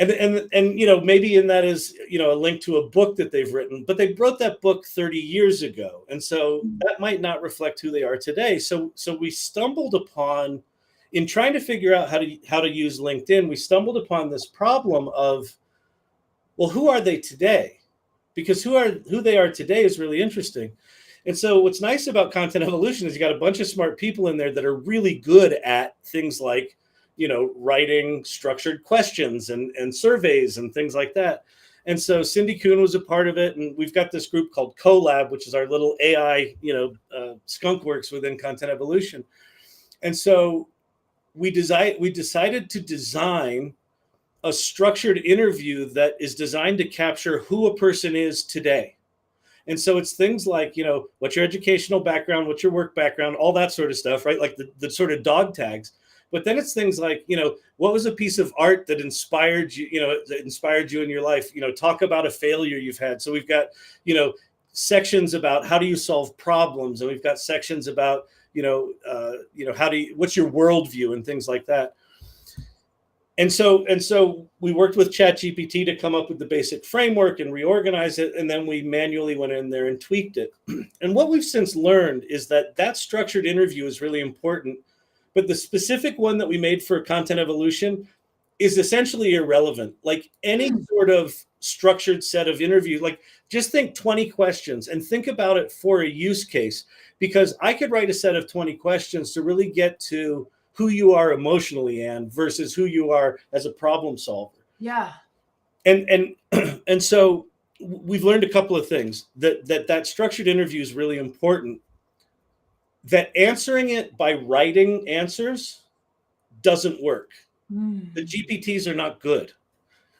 And maybe in that is, a link to a book that they've written, but they wrote that book 30 years ago. And so that might not reflect who they are today. So we stumbled upon, in trying to figure out how to use LinkedIn, we stumbled upon this problem of, well, who are they today? Because who they are today is really interesting. And so what's nice about Content Evolution is you got a bunch of smart people in there that are really good at things like, writing structured questions and surveys and things like that. And so Cindy Kuhn was a part of it. And we've got this group called CoLab, which is our little AI, skunk works within Content Evolution. And so we decided to design a structured interview that is designed to capture who a person is today. And so it's things like, what's your educational background, what's your work background, all that sort of stuff, right? Like the sort of dog tags. But then it's things like, what was a piece of art that inspired you, that inspired you in your life? Talk about a failure you've had. So we've got, sections about how do you solve problems, and we've got sections about, what's your worldview and things like that. And so we worked with ChatGPT to come up with the basic framework and reorganize it, and then we manually went in there and tweaked it. And what we've since learned is that structured interview is really important, but the specific one that we made for Content Evolution is essentially irrelevant. Like any sort of structured set of interview, like just think 20 questions and think about it for a use case, because I could write a set of 20 questions to really get to who you are emotionally, Anne, versus who you are as a problem solver. Yeah. And so we've learned a couple of things that structured interview is really important. that answering it by writing answers doesn't work. The GPTs are not good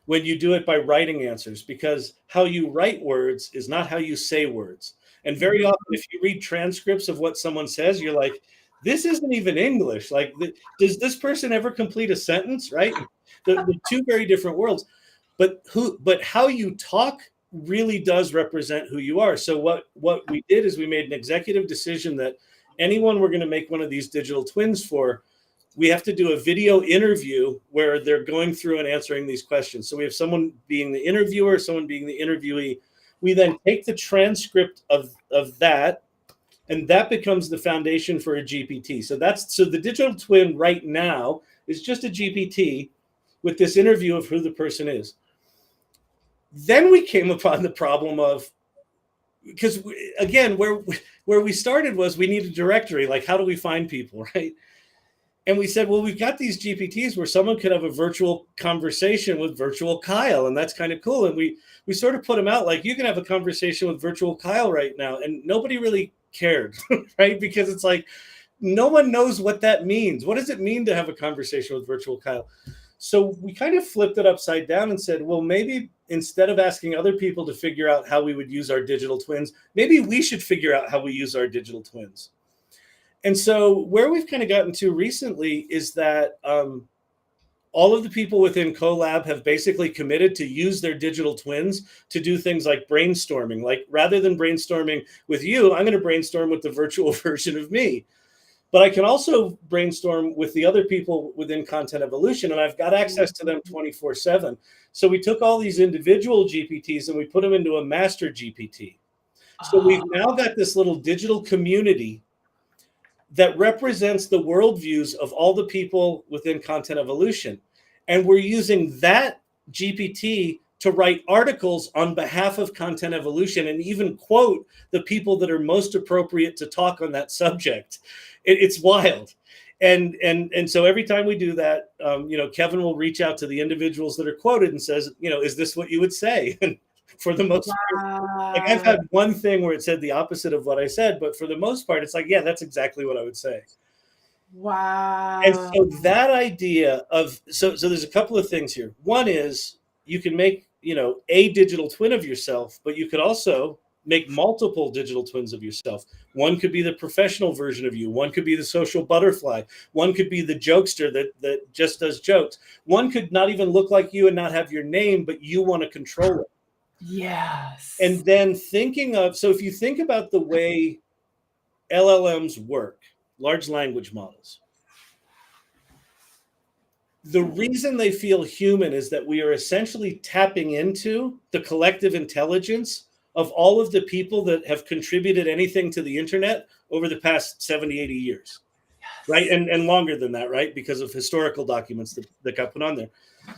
when you do it by writing answers, because how you write words is not how you say words. And very often, if you read transcripts of what someone says, you're like, this isn't even English. Like, does this person ever complete a sentence? Right? The two very different worlds. But how you talk really does represent who you are. So what we did is we made an executive decision that anyone we're going to make one of these digital twins for, we have to do a video interview where they're going through and answering these questions. So we have someone being the interviewer, someone being the interviewee. We then take the transcript of that, and that becomes the foundation for a GPT. So the digital twin right now is just a GPT with this interview of who the person is. Then we came upon the problem of, because again, where we started was we need a directory. Like, how do we find people, right? And we said, well, we've got these GPTs where someone could have a virtual conversation with virtual Kyle, and that's kind of cool. And we sort of put them out like, you can have a conversation with virtual Kyle right now. And nobody really cared, right? Because it's like, no one knows what that means. What does it mean to have a conversation with virtual Kyle? So we kind of flipped it upside down and said, well, maybe instead of asking other people to figure out how we would use our digital twins, maybe we should figure out how we use our digital twins. And so where we've kind of gotten to recently is that all of the people within CoLab have basically committed to use their digital twins to do things like brainstorming. Like, rather than brainstorming with you, I'm going to brainstorm with the virtual version of me. But I can also brainstorm with the other people within Content Evolution, and I've got access to them 24/7. So we took all these individual GPTs and we put them into a master GPT. So we've now got this little digital community that represents the worldviews of all the people within Content Evolution. And we're using that GPT to write articles on behalf of Content Evolution and even quote the people that are most appropriate to talk on that subject. It's wild. And so every time we do that, Kevin will reach out to the individuals that are quoted and says, is this what you would say? And for the most part, like, I've had one thing where it said the opposite of what I said, but for the most part, it's like, yeah, that's exactly what I would say. Wow. And so that idea of, so there's a couple of things here. One is you can make, a digital twin of yourself, but you could also make multiple digital twins of yourself. One could be the professional version of you. One could be the social butterfly. One could be the jokester that just does jokes. One could not even look like you and not have your name, but you want to control it. Yes. And then so if you think about the way LLMs work, large language models, the reason they feel human is that we are essentially tapping into the collective intelligence of all of the people that have contributed anything to the internet over the past 70, 80 years, right? And longer than that, right? Because of historical documents that got put on there.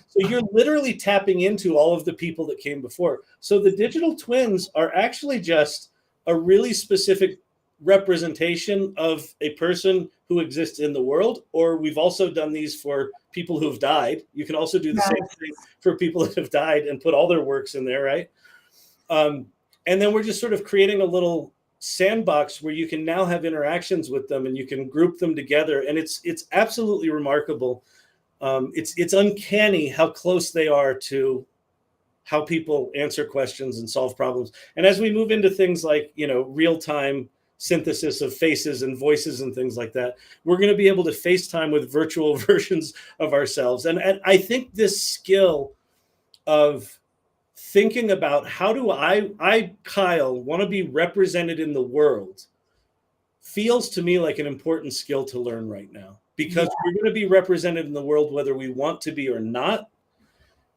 So you're literally tapping into all of the people that came before. So the digital twins are actually just a really specific representation of a person who exists in the world. Or we've also done these for people who have died. You can also do the same thing for people that have died and put all their works in there, right? And then we're just sort of creating a little sandbox where you can now have interactions with them and you can group them together. And it's absolutely remarkable. It's uncanny how close they are to how people answer questions and solve problems. And as we move into things like, real-time synthesis of faces and voices and things like that, we're going to be able to FaceTime with virtual versions of ourselves. And I think this skill of thinking about how do I, Kyle, want to be represented in the world feels to me like an important skill to learn right now, because we're going to be represented in the world whether we want to be or not.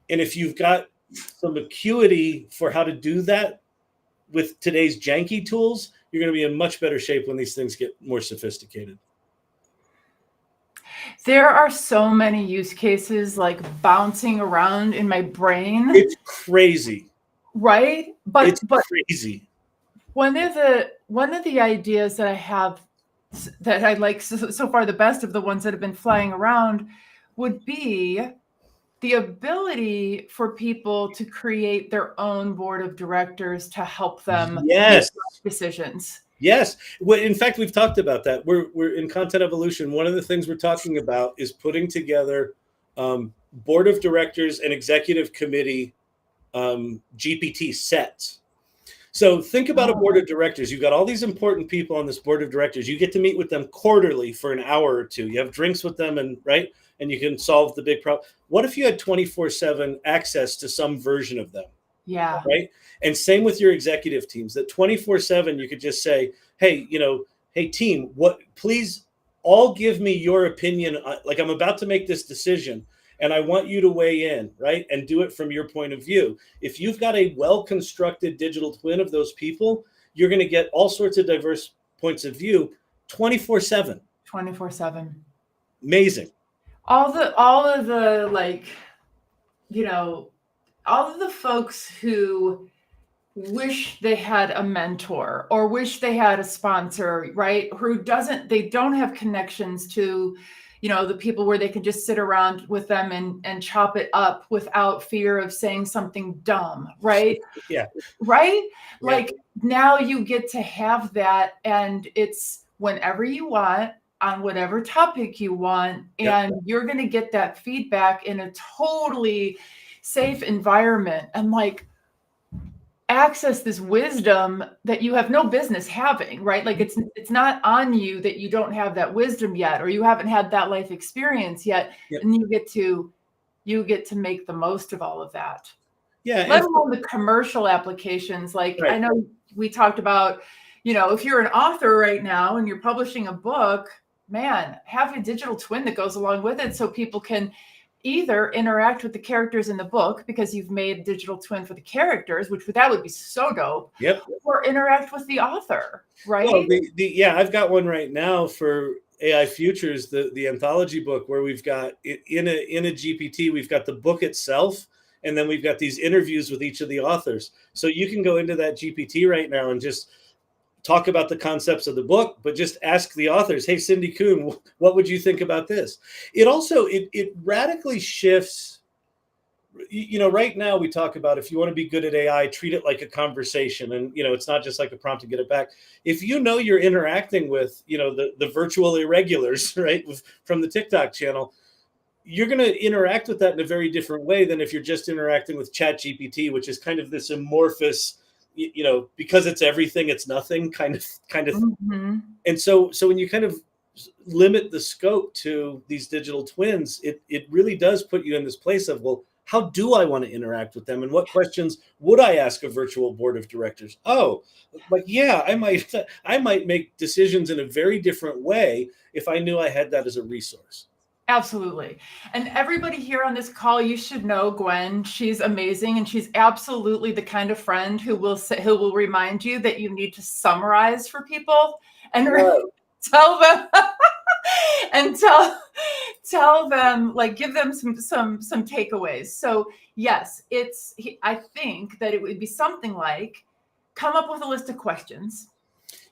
And if you've got some acuity for how to do that with today's janky tools, you're going to be in much better shape when these things get more sophisticated. There are so many use cases like bouncing around in my brain. It's crazy. Right? But crazy. One of the ideas that I have that I like so far, the best of the ones that have been flying around, would be the ability for people to create their own board of directors to help them make decisions. Yes. Well, in fact, we've talked about that. We're in content evolution. One of the things we're talking about is putting together board of directors and executive committee GPT sets. So think about a board Oh, of directors. You've got all these important people on this board of directors. You get to meet with them quarterly for an hour or two. You have drinks with them, and right, and you can solve the big problem. What if you had 24/7 access to some version of them? yeah. Right? And same with your executive teams, that 24/7 you could just say, hey, hey team, what, please all give me your opinion. Like, I'm about to make this decision and I want you to weigh in, right? And do it from your point of view. If you've got a well-constructed digital twin of those people, you're going to get all sorts of diverse points of view 24/7. 24/7. Amazing. All of the, like, you know, all of the folks who wish they had a mentor or wish they had a sponsor, right? They don't have connections to, the people where they can just sit around with them and chop it up without fear of saying something dumb, right? Yeah. Right? Yeah. Like, now you get to have that, and it's whenever you want, on whatever topic you want, Yep. and you're going to get that feedback in a totally safe environment, and like access this wisdom that you have no business having, right? Like, it's not on you that you don't have that wisdom yet, or you haven't had that life experience yet. Yep. And you get to make the most of all of that. Yeah. Let alone the commercial applications. Like, Right. I know we talked about, if you're an author right now and you're publishing a book, man, have a digital twin that goes along with it so people can either interact with the characters in the book because you've made a digital twin for the characters, which that would be so dope. Yep. Or interact with the author, right? Well, yeah, I've got one right now for AI Futures, the anthology book, where we've got in a GPT, we've got the book itself, and then we've got these interviews with each of the authors. So you can go into that GPT right now and just talk about the concepts of the book, but just ask the authors, hey, Cindy Kuhn, what would you think about this? It also, it radically shifts. Right now we talk about, if you want to be good at AI, treat it like a conversation. And, it's not just like a prompt to get it back. If you're interacting with, the virtual irregulars, right, from the TikTok channel, you're going to interact with that in a very different way than if you're just interacting with ChatGPT, which is kind of this amorphous, because it's everything, it's nothing kind of. Mm-hmm. And so when you kind of limit the scope to these digital twins, it really does put you in this place of, well, how do I want to interact with them? And what questions would I ask a virtual board of directors? Oh, like, yeah, I might make decisions in a very different way if I knew I had that as a resource. Absolutely. And everybody here on this call, you should know Gwen. She's amazing. And she's absolutely the kind of friend who will remind you that you need to summarize for people and tell them and tell them, like, give them some takeaways. So yes, I think that it would be something like, come up with a list of questions.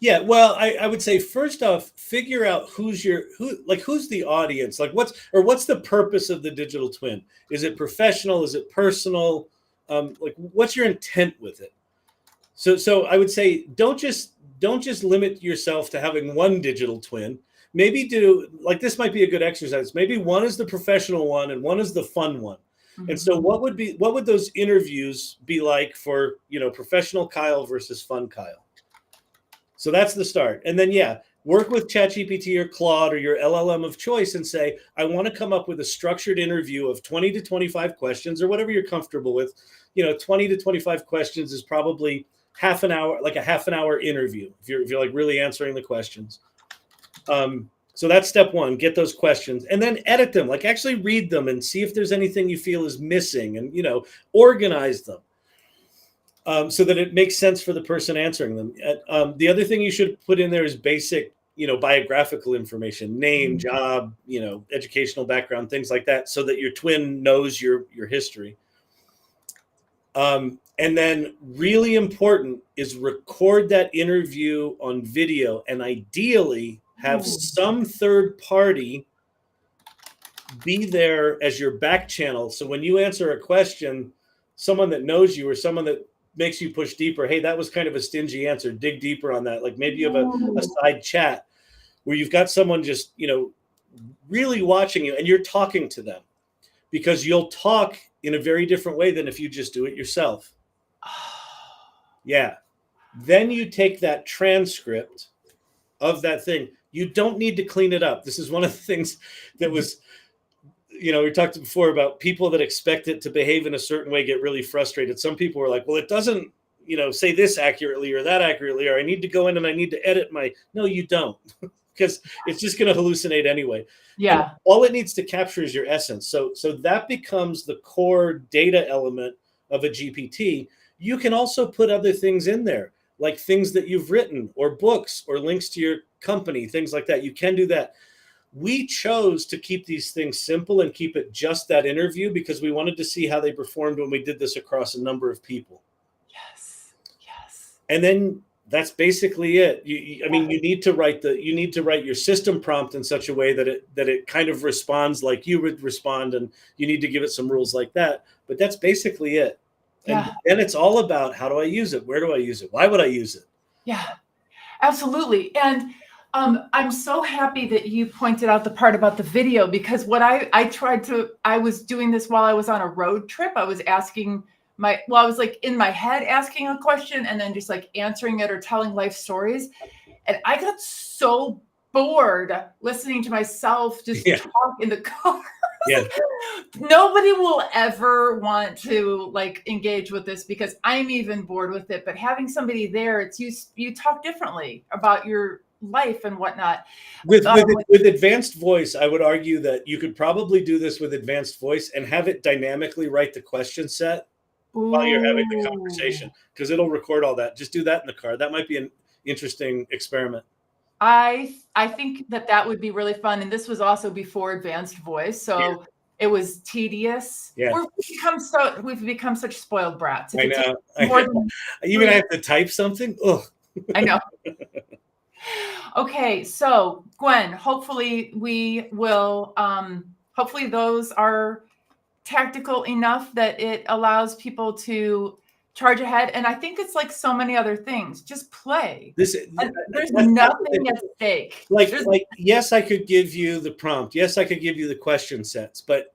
Yeah, well, I would say, first off, figure out who's the audience, like what's the purpose of the digital twin? Is it professional? Is it personal? Like, what's your intent with it? So I would say, don't just limit yourself to having one digital twin. Maybe this might be a good exercise. Maybe one is the professional one and one is the fun one. Mm-hmm. And so what would those interviews be like for, professional Kyle versus fun Kyle? So that's the start. And then, work with ChatGPT or Claude or your LLM of choice and say, I want to come up with a structured interview of 20 to 25 questions, or whatever you're comfortable with. 20 to 25 questions is probably half an hour, like a half an hour interview, if you're like really answering the questions. So that's step one, get those questions and then edit them, like actually read them and see if there's anything you feel is missing, and, organize them. So that it makes sense for the person answering them. The other thing you should put in there is basic, biographical information, name, job, educational background, things like that, so that your twin knows your history. And then, really important is record that interview on video, and ideally have some third party be there as your back channel. So when you answer a question, someone that knows you or someone that makes you push deeper. Hey, that was kind of a stingy answer. Dig deeper on that. Like maybe you have a Ooh. side chat where you've got someone just, really watching you and you're talking to them, because you'll talk in a very different way than if you just do it yourself. Yeah. Then you take that transcript of that thing. You don't need to clean it up. This is one of the things that was, we talked before about people that expect it to behave in a certain way get really frustrated. Some people were like, well, it doesn't, say this accurately or that accurately, or I need to go in and I need to edit my. No, you don't, because it's just going to hallucinate anyway. And Yeah. all it needs to capture is your essence. So that becomes the core data element of a GPT. You can also put other things in there, like things that you've written or books or links to your company, things like that. You can do that. We chose to keep these things simple and keep it just that interview because we wanted to see how they performed when we did this across a number of people. Yes. Yes. And then that's basically it. I mean, you need to write your system prompt in such a way that it kind of responds like you would respond, and you need to give it some rules like that. But that's basically it. And Yeah. then it's all about, how do I use it? Where do I use it? Why would I use it? Yeah. Absolutely. And I'm so happy that you pointed out the part about the video, because what I was doing this while I was on a road trip. I was asking I was like in my head asking a question and then just like answering it or telling life stories. And I got so bored listening to myself just Yeah. talk in the car. Yeah. Nobody will ever want to like engage with this because I'm even bored with it. But having somebody there, it's you talk differently about your life and whatnot. With advanced voice, I would argue that you could probably do this with advanced voice and have it dynamically write the question set while you're having the conversation, because it'll record all that. Just do that in the car. That might be an interesting experiment. I think that would be really fun. And this was also before advanced voice, so it was tedious. Yeah. We've become such spoiled brats. I know. Even I have to type something. Ugh. I know. Okay, so Gwen, hopefully we will. Hopefully those are tactical enough that it allows people to charge ahead. And I think it's like so many other things. Just play. There's nothing at stake. Like, yes, I could give you the prompt. Yes, I could give you the question sets, but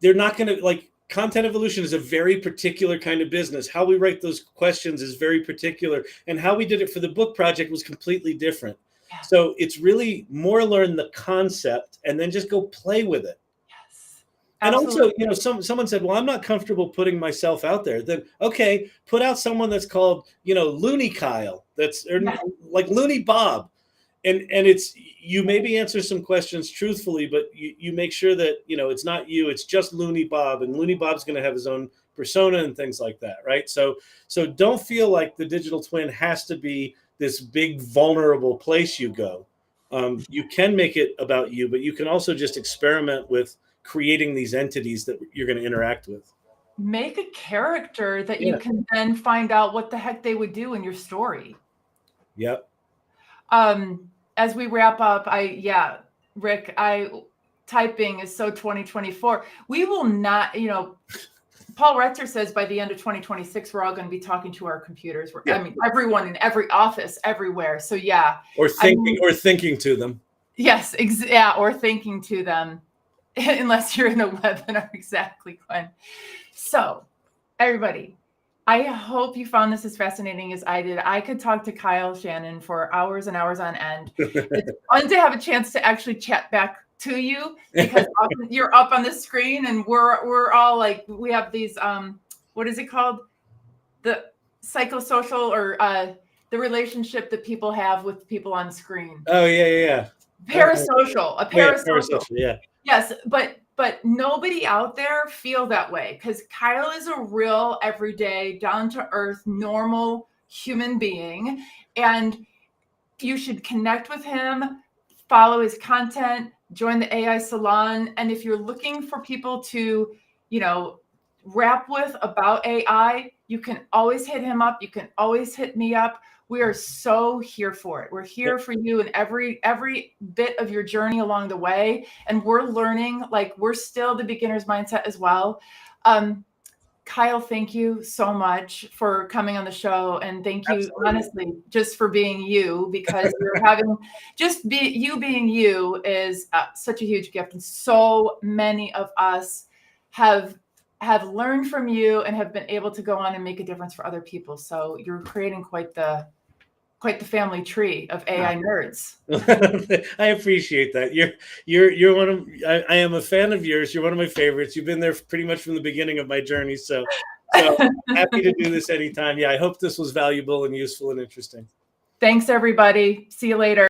they're not going to, like, content evolution is a very particular kind of business. How we write those questions is very particular. And how we did it for the book project was completely different. Yeah. So it's really more learn the concept and then just go play with it. Yes. And also, someone said, well, I'm not comfortable putting myself out there. Then, okay, put out someone that's called, Looney Kyle, like Looney Bob. And it's, you maybe answer some questions truthfully, but you make sure that, it's not you, it's just Looney Bob, and Looney Bob's going to have his own persona and things like that. Right. So don't feel like the digital twin has to be this big, vulnerable place you go. You can make it about you, but you can also just experiment with creating these entities that you're going to interact with. Make a character that you can then find out what the heck they would do in your story. Yep. As we wrap up, Rick, typing is so 2024. We will not, Paul Retzer says by the end of 2026, we're all going to be talking to our computers. I mean, everyone in every office, everywhere. So or thinking to them. Yes, or thinking to them, unless you're in a webinar. Exactly, Gwen. So, everybody, I hope you found this as fascinating as I did. I could talk to Kyle Shannon for hours and hours on end. It's fun to have a chance to actually chat back to you, because you're up on the screen and we're all like, we have these, what is it called? The psychosocial, or the relationship that people have with people on screen. Oh, yeah. Parasocial, a parasocial. Yeah. Yes, but nobody out there feel that way, because Kyle is a real everyday, down to earth, normal human being, and you should connect with him, follow his content, join the AI Salon. And if you're looking for people to, rap with about AI, you can always hit him up. You can always hit me up. We are so here for it. We're here for you in every bit of your journey along the way. And we're learning, like, we're still the beginner's mindset as well. Kyle, thank you so much for coming on the show. And thank you, Absolutely. honestly, just for being you, because you're having you being you is such a huge gift. And so many of us have learned from you and have been able to go on and make a difference for other people. So you're creating quite the family tree of AI nerds. I appreciate that. You're one of I am a fan of yours. You're one of my favorites. You've been there pretty much from the beginning of my journey. So happy to do this anytime. Yeah, I hope this was valuable and useful and interesting. Thanks, everybody. See you later.